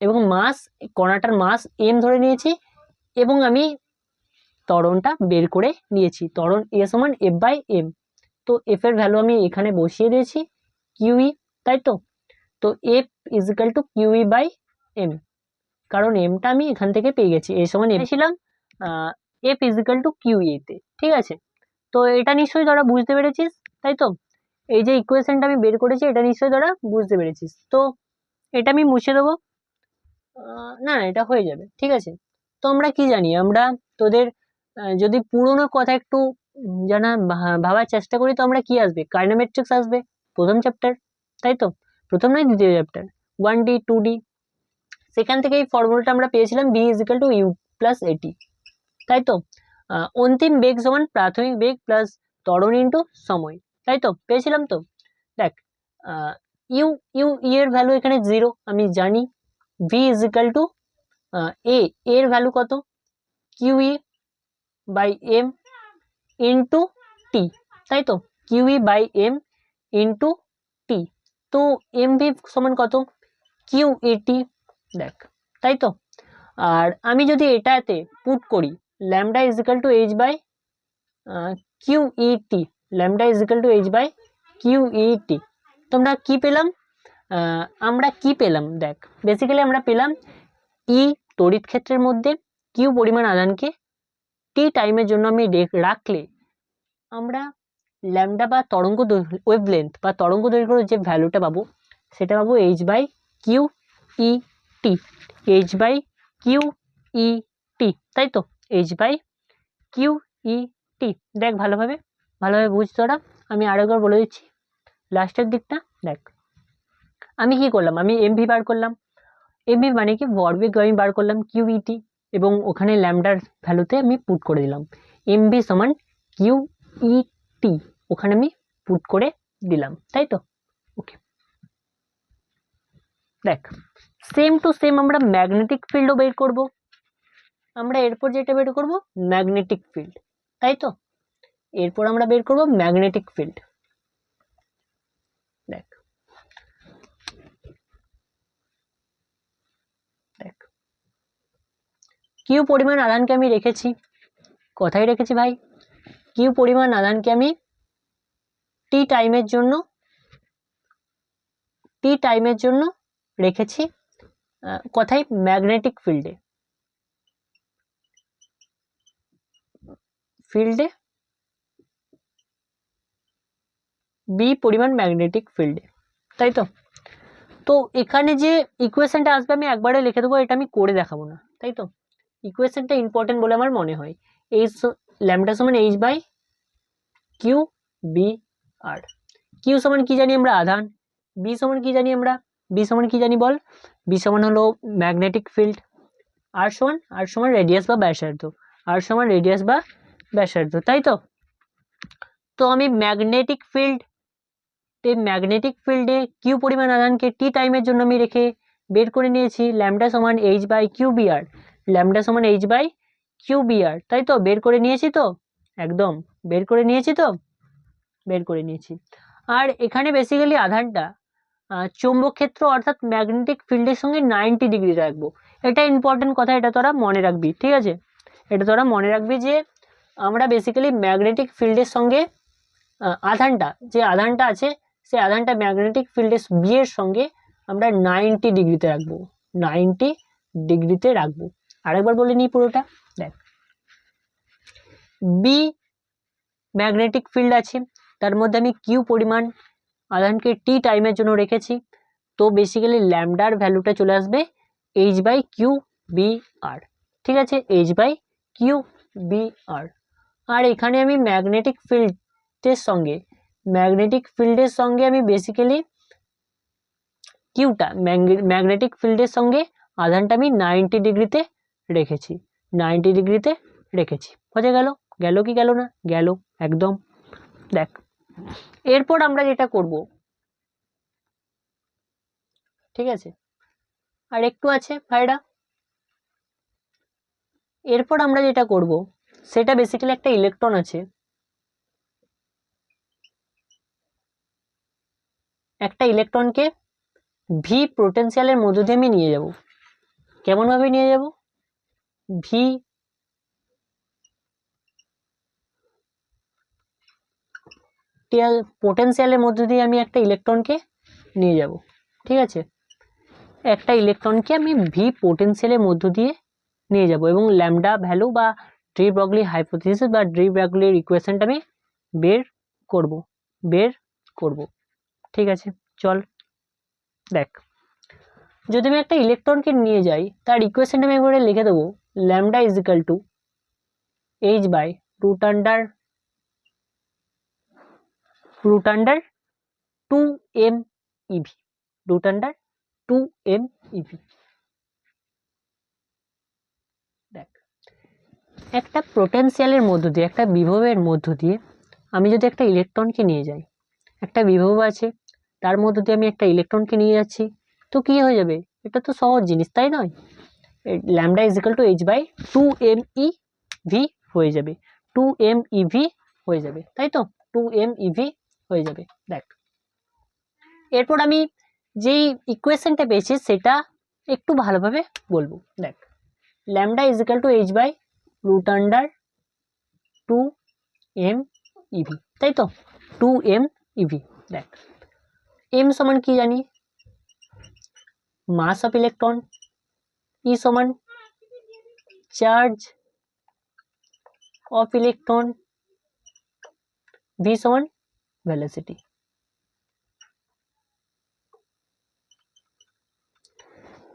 এবং মাস কণাটার মাস এম ধরে নিয়েছি, এবং আমি ত্বরণটা বের করে নিয়েছি, ত্বরণ এ সমান এফ বাই এম। তো এফ এর ভ্যালু আমি এখানে বসিয়ে দিয়েছি কিউই, তাই তো। তো f is equal to q e by m, কারণ এমটা আমি এখান থেকে পেয়ে গেছি, এ সমান এম ছিলাম এফ ইজিক্যাল টু কিউই তে, ঠিক আছে। তো এটা নিশ্চয়ই তোরা বুঝতে পেরেছিস, তাই তো, এই যে ইকুয়েশনটা আমি বের করেছি এটা নিশ্চয়ই তোরা বুঝতে পেরেছিস। তো এটা আমি মুছে দেবো, না এটা হয়ে যাবে, ঠিক আছে। তো আমরা কি জানি, আমরা তোদের যদি পুরোনো কথা একটু জানা ভাবার চেষ্টা করি, তো আমরা কি আসবে, কাইনেমেট্রিক্স আসবে প্রথম চ্যাপ্টার, তাই তো, প্রথম নয় দ্বিতীয় চ্যাপ্টার 1D 2D, সেখান থেকে এই ফর্মুলাটা আমরা পেয়েছিলাম v is equal to u plus at, তাই তো। অন্তিম বেগ সমান প্রাথমিক বেগ প্লাস ত্বরণ ইন্টু সময়, তাই তো পেয়েছিলাম। তো দেখ ইউ ইউ এর ভ্যালু এখানে 0 আমি জানি, ভি ইজিক্যাল টু এর ভ্যালু কত, kiwi by M into T, তাই তো, kiwi by M into T. তো এম ভি সমান কত, কিউ টি, দেখ তাই তো। আর আমি যদি এটাতে পুট করি lambda is equal to H by q t, lambda is equal to H by q t, তোমরা কি পেলাম, আমরা কি পেলাম, দেখ বেসিক্যালি আমরা পেলাম ই তড়িৎ ক্ষেত্রের মধ্যে কিউ পরিমাণ আধানকে টি টাইমের জন্য আমি রাখলে আমরা ল্যামডা বা তরঙ্গ ওয়েভলেন্থ বা তরঙ্গ দৈর্ঘ্যের যে ভ্যালুটা পাবো সেটা পাবো h by q t, h by q t, তাই তো, এইচ বাই কিউ টি। দেখ ভালোভাবে বুঝ তোরা, আমি আরেকবার বলে দিচ্ছি লাস্টের দিকটা। দেখ আমি কি করলাম, আমি এমভি বার করলাম, এমভি মানে কি ভরবেগ আমি বার করলাম কিউইটি, এবং ওখানে ল্যামডার ভ্যালুতে আমি পুট করে দিলাম এমভি সমান কিউইটি, ওখানে আমি পুট করে দিলাম, তাই তো? ওকে, দেখ সেম টু সেম আমরা ম্যাগনেটিক ফিল্ডও বের করব। আমরা এরপর যেটা বের করব ম্যাগনেটিক ফিল্ড, তাই তো? এরপর আমরা বের করব ম্যাগনেটিক ফিল্ড। দেখ দেখ কিউ পরিমাণ আধানকে আমি রেখেছি, কোথায় রেখেছি ভাই? কিউ পরিমাণ আধানকে আমি টি টাইমের জন্য রেখেছি কোথায়? ম্যাগনেটিক ফিল্ডে বি পরিমাণ ম্যাগনেটিক ফিল্ডে, তাই তো? তো এখানে যে ইকুয়েশনটা আসবে আমি একবারে লিখে দেবো, এটা আমি করে দেখাবো না, তাই তো? ইকুয়েশনটা ইম্পর্টেন্ট বলে আমার মনে হয়। এইচ ল্যামডা সমান h by q b r. Q সমান কি জানি আমরা? আধান। বি সমান কি জানি আমরা? বি সমান কি জানি বল? বি সমান হলো ম্যাগনেটিক ফিল্ড। আর সমান রেডিয়াস বা ব্যাসার্ধ। আর সমান রেডিয়াস বা ব্যাসার্ধ, তাই তো? তো আমি ম্যাগনেটিক ফিল্ডে কিউ পরিমাণ আধানকে টি টাইমের জন্য আমি রেখে বের করে নিয়েছি ল্যামডা সমান h by q b r. Lambda সমান h by q b r, তাই তো? বের করে নিয়েছি তো, একদম বের করে নিয়েছি। আর এখানে বেসিক্যালি আধানটা চৌম্বক ক্ষেত্র অর্থাৎ ম্যাগনেটিক ফিল্ডের সঙ্গে 90 ডিগ্রি রাখবো। এটা ইম্পর্টেন্ট কথা, এটা তোরা মনে রাখবি, ঠিক আছে? এটা তোরা মনে রাখবি যে আমরা বেসিক্যালি ম্যাগনেটিক ফিল্ডের সঙ্গে যে আধানটা আছে সেই আধানটা ম্যাগনেটিক ফিল্ডের বি এর সঙ্গে আমরা 90 ডিগ্রিতে রাখবো, 90 ডিগ্রিতে রাখবো। আরেকবার বলে নিই পুরোটা। দেখ বি ম্যাগনেটিক ফিল্ড আছে, তার মধ্যে আমি কিউ পরিমাণ আধানকে টি টাইমের জন্য রেখেছি, তো বেসিক্যালি ল্যামডার ভ্যালুটা চলে আসবে এইচ বাই কিউ বি আর, ঠিক আছে? এইচ বাই কিউ বি আর। আর এখানে আমি ম্যাগনেটিক ফিল্ডের সঙ্গে আমি বেসিক্যালি কিউটা ম্যাগনেটিক ফিল্ডের সঙ্গে আধানটা আমি 90 ডিগ্রিতে রেখেছি, 90 ডিগ্রিতে রেখেছি। বোঝা গেল? গেল কি গেল না? গেল একদম। দেখ এরপর আমরা যেটা করব, ঠিক আছে? আর একটু আছে ভাইরা। এরপর আমরা যেটা করব সেটা বেসিক্যালি একটা ইলেকট্রন আছে, একটা ইলেকট্রনকে ভি পোটেনশিয়ালের মধ্য দিয়ে আমি নিয়ে যাব। কেমন ভাবে নিয়ে যাব? ভি পোটেনশিয়ালের মধ্য দিয়ে আমি একটা ইলেকট্রনকে নিয়ে যাব, ঠিক আছে? একটা ইলেকট্রনকে আমি ভি পোটেনশিয়ালের মধ্য দিয়ে নিয়ে যাব এবং ল্যামডা ভ্যালু বা ডি ব্রগলি হাইপোথিসিস বা ডি ব্রগলির ইকুয়েশনটা আমি বের করব, ঠিক আছে? চল দেখ, যদি আমি একটা ইলেকট্রনকে নিয়ে যাই তার ইকুয়েশনটা আমি একবারে লিখে দেবো, lambda is equal to H by root under 2m EV, root under 2m EV। দেখ একটা পোটেনশিয়ালের মধ্য দিয়ে, একটা বিভবের মধ্য দিয়ে আমি যদি একটা ইলেকট্রনকে নিয়ে যাই, একটা বিভব আছে তার মধ্য দিয়ে আমি একটা ইলেকট্রনকে নিয়ে যাচ্ছি, তো কি হয়ে যাবে? এটা তো সহজ জিনিস, তাই নয়? Lambda is equal to H by 2m EV হয়ে যাবে, 2m EV হয়ে যাবে, তাই তো? 2m EV হয়ে যাবে। দেখ এরপর আমি যেই ইকুয়েশনটা পেয়েছি সেটা একটু ভালোভাবে বলবো। দেখ lambda is equal to H by root under 2m EV, তাই তো? 2m EV। দেখ m সমান কি জানি? মাস অফ ইলেকট্রন। E সমান চার্জ অফ ইলেকট্রন। V সমান ভেলোসিটি।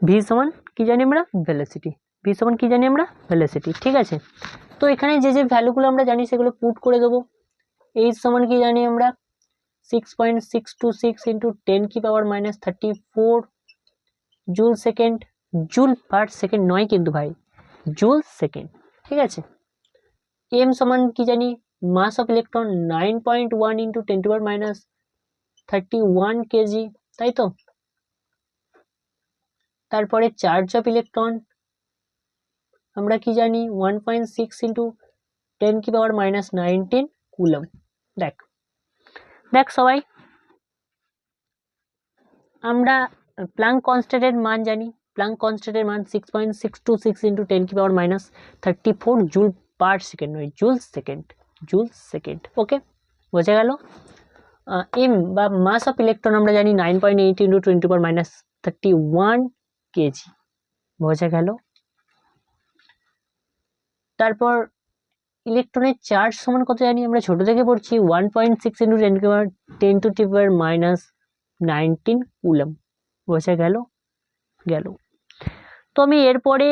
V সমান কি জানি আমরা? ভেলোসিটি। V সমান কি জানি আমরা? ভেলোসিটি, ঠিক আছে? তো এখানে যে যে ভ্যালুগুলো আমরা জানি সেগুলো পুট করে দেবো। H সমান কি জানি আমরা? 6.626 ইন্টু 10 কি power minus 34 joule second, joule per second নয় কিন্তু ভাই, জুল সেকেন্ড, ঠিক আছে? M সমান কি জানি? মাস অফ ইলেকট্রন 9.1 ইন্টু 10⁻31 কেজি, তাই তো। তারপরে চার্জ অফ ইলেকট্রন আমরা কি জানি 1.6 ইন্টু 10⁻19 কুলম। দেখ সবাই, আমরা প্লাঙ্ক কনস্ট্যান্টের মান জানি। প্লাঙ্ক কনস্ট্যান্টের মান 6.626 ইন্টু 10⁻34 জুল পার সেকেন্ড, নয় জুল সেকেন্ড। ওকে, বোঝা গেল। এম বা মাস অফ ইলেকট্রন আমরা জানি 9.8 ইন্টু 10⁻31 কেজি, বোঝা গেল। তারপর ইলেকট্রনের চার্জ সমান কত জানি আমরা ছোট থেকে পড়ছি 1.6 ইন্টু 10⁻19 কুলম, বোঝা গেল। তো আমি এরপরে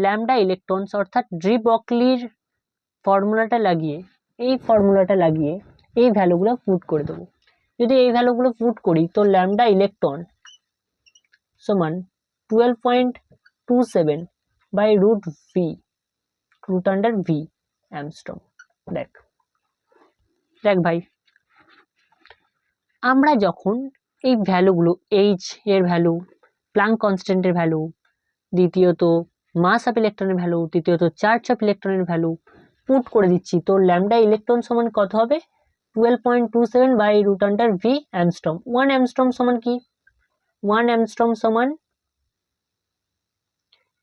ল্যামডা ইলেকট্রনস অর্থাৎ ডি ব্রগলির ফর্মুলাটা লাগিয়ে এই ভ্যালুগুলো পুট করে দেবো। যদি এই ভ্যালুগুলো পুট করি তো ল্যামডা ইলেকট্রন সমান 12.27 বাই রুট আন্ডার ভি অ্যামস্ট্রম। দেখ ভাই, আমরা যখন এই ভ্যালুগুলো এইচ এর ভ্যালু, প্লাঙ্ক কনস্ট্যান্টের ভ্যালু, দ্বিতীয়ত মাস অফ ইলেকট্রনের ভ্যালু, তৃতীয়ত চার্জ অফ ইলেকট্রনের ভ্যালু পুট করে দিচ্ছি, তো ল্যামডা ইলেকট্রন সমান কত হবে 12.27 বাই রুট আন্ডার ভি অ্যামস্ট্রম। 1 অ্যামস্ট্রম সমান কি 1 অ্যামস্ট্রম সমান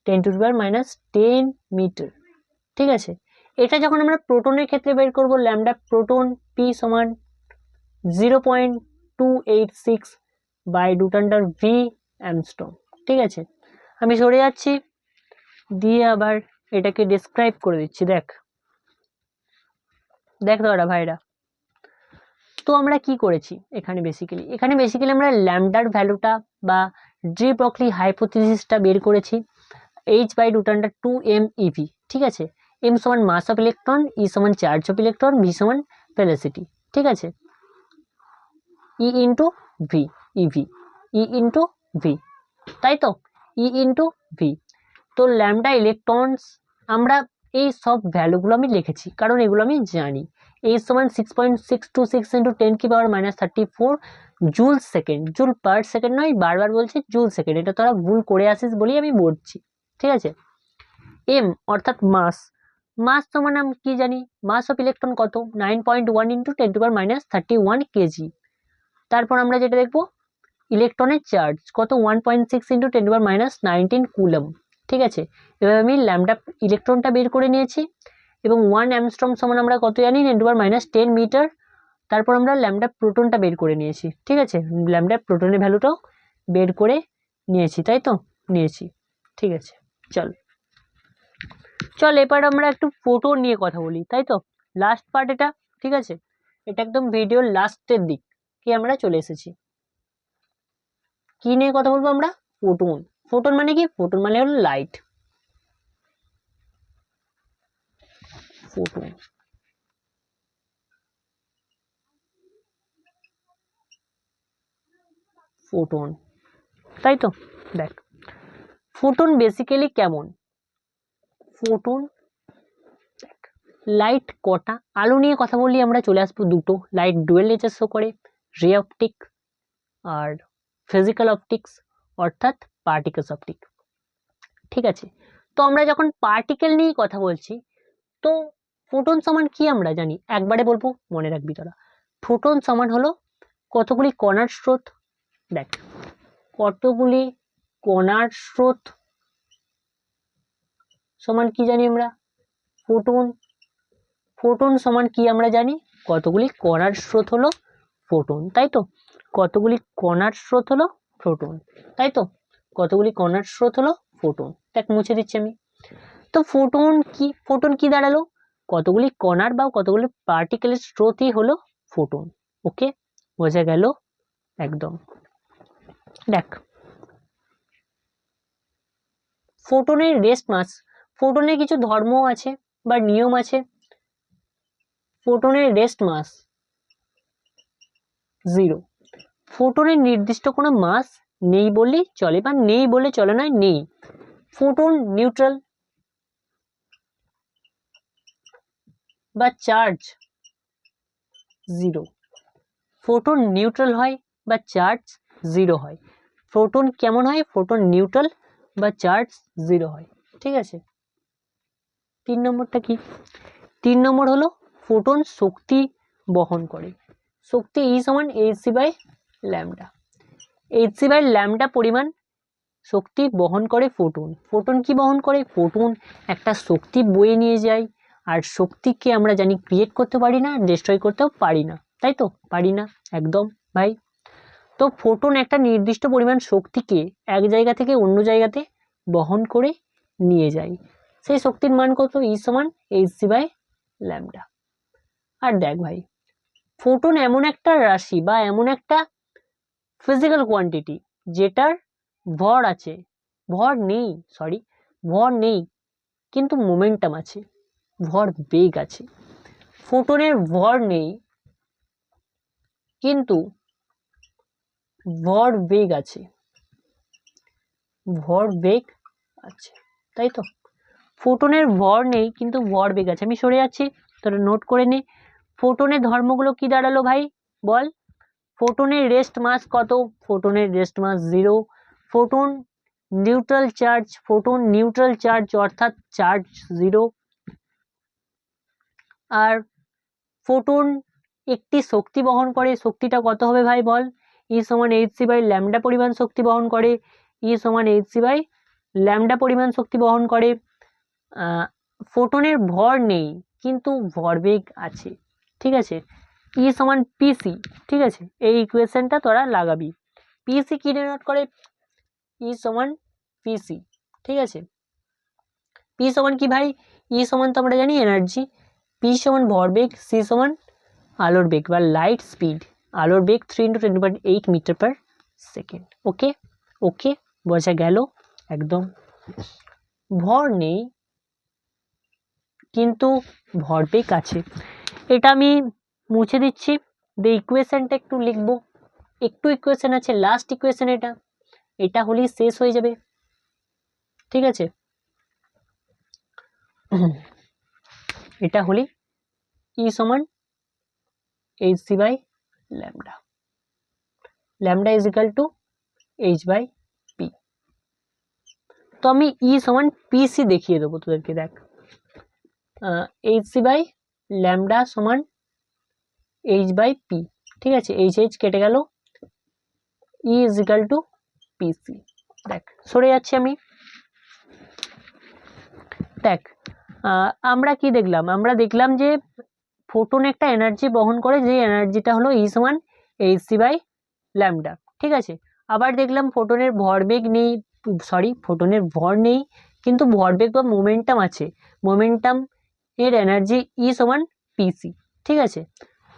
10⁻10 মিটার, ঠিক আছে। এটা যখন আমরা প্রোটনের ক্ষেত্রে বের করব, ল্যামডা প্রোটন পি সমান 0.286 বাই রুট আন্ডার ভি অ্যামস্ট্রম, ঠিক আছে। আমি সরে যাচ্ছি, দিয়ে আবার এটাকে ডেসক্রাইব করে দিচ্ছি। দেখ দাদা ভাইরা, তো আমরা কি করেছি এখানে বেসিক্যালি আমরা ল্যামডার ভ্যালুটা বা ডি ব্রগলি হাইপোথিসিসটা বের করেছি h by root under 2m e v, ঠিক আছে। m সমান মাস অফ ইলেকট্রন, e সমান চার্জ অফ ইলেকট্রন, v সমান ভেলোসিটি, ঠিক আছে। e into v, e into v, তাই তো, ই ইন্টু ভি। তো ল্যামডা ইলেকট্রনস আমরা এই সব ভ্যালুগুলো আমি লিখেছি কারণ এগুলো আমি জানি। এই সমান 6.626 into 10⁻34 joule second, joule per second নয়, বারবার বলছি জুল সেকেন্ড, এটা তোরা ভুল করে আসিস বলেই আমি বলছি, ঠিক আছে। এম অর্থাৎ মাস সমান আমি কি জানি, মাস অফ ইলেকট্রন কত 9.1 ইন্টু 10⁻31 কেজি। তারপর আমরা যেটা দেখবো ইলেকট্রনের চার্জ কত 1.6 ইন্টু 10⁻19 কুলম, ঠিক আছে। এবার আমি ল্যামডা ইলেকট্রনটা বের করে নিয়েছি এবং 1 অ্যামস্ট্রম সমান আমরা কত জানি 10⁻10 মিটার। তারপর আমরা ল্যামডা প্রোটনটা বের করে নিয়েছি, ঠিক আছে, ল্যামডা প্রোটনের ভ্যালুটাও বের করে নিয়েছি, তাই তো নিয়েছি, ঠিক আছে। চল এবার আমরা একটু ফোটন নিয়ে কথা বলি, তাই তো লাস্ট পার্ট এটা, ঠিক আছে। এটা একদম ভিডিওর লাস্টের দিক কি আমরা চলে এসেছি। কি নিয়ে কথা বলবো আমরা, ফোটন মানে কি, ফোটন মানে হলো লাইট। ফোটন, তাই তো। দেখ ফোটন বেসিক্যালি কেমন, ফোটন লাইট কটা, আলো নিয়ে কথা বললি আমরা চলে আসবো দুটো, লাইট ডুয়েল নেচার শো করে, রে অপটিক আর ফিজিক্যাল অপটিক্স অর্থাৎ পার্টিকেলস অপটিক, ঠিক আছে। তো আমরা যখন পার্টিকেল নিয়ে কথা বলছি তো ফোটন সমান কি আমরা জানি, একবারে বলবো মনে রাখবি তোরা। ফোটন সমান হলো কতগুলি কণার স্রোত। দেখ কতগুলি কণার স্রোত সমান কি জানি আমরা, ফোটন সমান কি আমরা জানি, কতগুলি কণার স্রোত হলো ফোটন, তাই তো। কতগুলি কণার স্রোত হলো ফোটন, তাই তো, কতগুলি কণার স্রোত হলো ফোটন। দেখ মুছে দিচ্ছি আমি। তো ফোটন কি দাঁড়ালো, কতগুলি কণার বা কতগুলি পার্টিকেলের স্রোতই হলো ফোটন। ওকে, বোঝা গেল একদম। দেখ ফোটনের রেস্ট মাস, ফোটনের কিছু ধর্ম আছে বা নিয়ম আছে। ফোটনের রেস্ট মাস 0, ফোটনের নির্দিষ্ট কোনো মাস নেই বললেই চলে, বা নেই বলে চলে নয়, নেই। ফোটন নিউট্রাল বা চার্জ জিরো। ফোটন নিউট্রাল হয় বা চার্জ জিরো হয়। ফোটন কেমন হয়? ফোটন নিউট্রাল বা চার্জ জিরো হয়। ঠিক আছে, 3 নম্বরটা কি? 3 নম্বর হলো ফোটন শক্তি বহন করে। শক্তি E সমান hc by lambda. hc by lambda পরিমাণ শক্তি বহন করে ফোটন। ফোটন কি বহন করে? ফোটন একটা শক্তি বয়ে নিয়ে যায়। আর শক্তিকে আমরা জানি ক্রিয়েট করতে পারি না, ডিস্ট্রয় করতেও পারি না, তাই তো? পারি না একদম ভাই। তো ফোটন একটা নির্দিষ্ট পরিমাণ শক্তিকে এক জায়গা থেকে অন্য জায়গাতে বহন করে নিয়ে যায়। সেই শক্তির মান কত? E সমান hc বাই ল্যামডা। আর দেখ ভাই, ফোটন এমন একটা রাশি বা এমন একটা ফিজিক্যাল কোয়ান্টিটি যেটার ভর আছে, ভর নেই কিন্তু মোমেন্টাম আছে, ভর বেগ আছে। ফোটনের ভর নেই কিন্তু ভর বেগ আছে, তাই তো? ফোটনের ভর নেই কিন্তু ভর বেগ আছে। আমি সরে যাচ্ছি, তোরা নোট করে নে। ফোটনের ধর্মগুলো কি দাঁড়ালো ভাই বল? ফোটনের রেস্ট মাস কত? ফোটনের রেস্ট মাস 0। ফোটন নিউট্রাল চার্জ অর্থাৎ চার্জ 0। আর ফোটন একটি শক্তি বহন করে, শক্তিটা কত হবে ভাই বল? E সমান hc বাই ল্যামডা পরিমাণ শক্তি বহন করে। E সমান hc বাই ল্যামডা পরিমাণ শক্তি বহন করে। ফোটনের ভর নেই কিন্তু ভরবেগ আছে। ঠিক আছে, E সমান pc। ঠিক আছে, এই ইকুয়েশনটা তোরা লাগাবি। pc কি ডিনোট করে? E সমান pc। ঠিক আছে, p সমান কি ভাই? E সমান তো আমরা জানি এনার্জি, p সমান ভরবেগ, c সমান আলোর বেগ বা লাইট স্পিড। আলোর বেগ 3 × 10⁸ মিটার পার সেকেন্ড। ওকে ওকে, বোঝা গেল একদম। ভর নেই কিন্তু ভরবেগ আছে, এটা আমি মুছে দিচ্ছি। ইকুয়েশনটা একটু লিখবো, একটু ইকুয়েশন আছে, লাস্ট ইকুয়েশন এটা হলেই শেষ হয়ে যাবে। ঠিক আছে, এটা হলেই E সমান hc by lambda. Lambda is equal to h by p. তো আমি E সমান pc দেখিয়ে দেবো তোদেরকে। দেখ, hc বাই ল্যামডা সমান h বাই পি। ঠিক আছে, h কেটে গেল, E is equal two pc। দেখ, সরে যাচ্ছি আমি। দেখ, আমরা কি দেখলাম? আমরা দেখলাম যে ফোটন একটা এনার্জি বহন করে, যে এনার্জিটা হলো E সমান hc বাই ল্যামডা। ঠিক আছে, আবার দেখলাম ফোটনের ভরবেগ নেই, ফোটনের ভর নেই কিন্তু ভরবেগ বা মোমেন্টাম আছে। মোমেন্টাম এর এনার্জি E সমান pc। ঠিক আছে,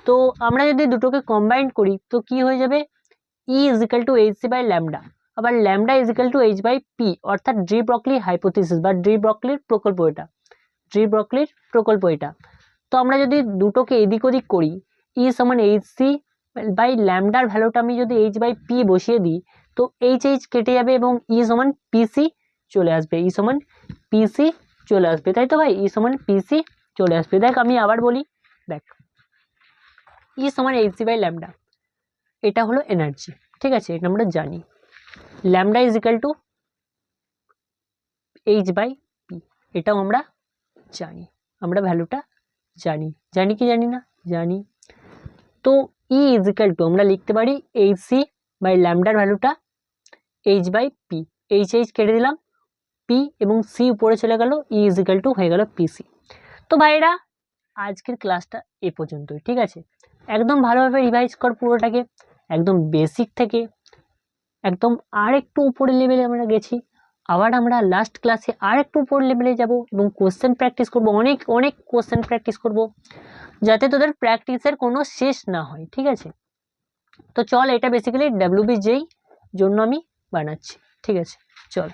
তো আমরা যদি দুটোকে কম্বাইন্ড করি তো কি হয়ে যাবে? E is equal to hc by lambda, আবার lambda is equal to h by P, অর্থাৎ ডি ব্রগলি হাইপোথিসিস বা ডি ব্রগলির প্রকল্প এটা। তো আমরা যদি দুটোকে এদিক ওদিক করি, E সমান hc বাই ল্যামডার ভ্যালুটা আমি যদি h বাই পি বসিয়ে দিই তো h কেটে যাবে এবং E সমান pc চলে আসবে। E সমান pc চলে আসবে, তাই তো ভাই? E সমান pc চলে আসবে। দেখ, আমি আবার বলি, দেখ, E সমান hc বাই ল্যামডা, এটা হলো এনার্জি। ঠিক আছে, এটা আমরা জানি। Lambda is equal to h by p, এটাও আমরা জানি, আমরা ভ্যালুটা জানি কি জানি না? জানি। তো E ইজ ইকাল টু আমরা লিখতে পারি hc বাই ল্যামডার ভ্যালুটা h বাই পি। h কেটে দিলাম, p এবং c উপরে চলে গেল, E ইজ ইকাল টু হয়ে গেল pc। তো ভাইরা, আজকের ক্লাসটা এ পর্যন্তই। ঠিক আছে, একদম ভালোভাবে রিভাইজ কর পুরোটাকে, একদম বেসিক থেকে একদম আর একটু উপরে লেভেলে আমরা গেছি। আবার আমরা লাস্ট ক্লাসে আর একটু উপর লেভেলে যাব এবং কোশ্চেন প্র্যাকটিস করব, অনেক কোশ্চেন প্র্যাকটিস করব, যাতে তোদের প্র্যাকটিসের কোনো শেষ না হয়। ঠিক আছে, তো চল, এটা বেসিক্যালি WBJEE জন্য আমি বানাচ্ছি। ঠিক আছে, চল।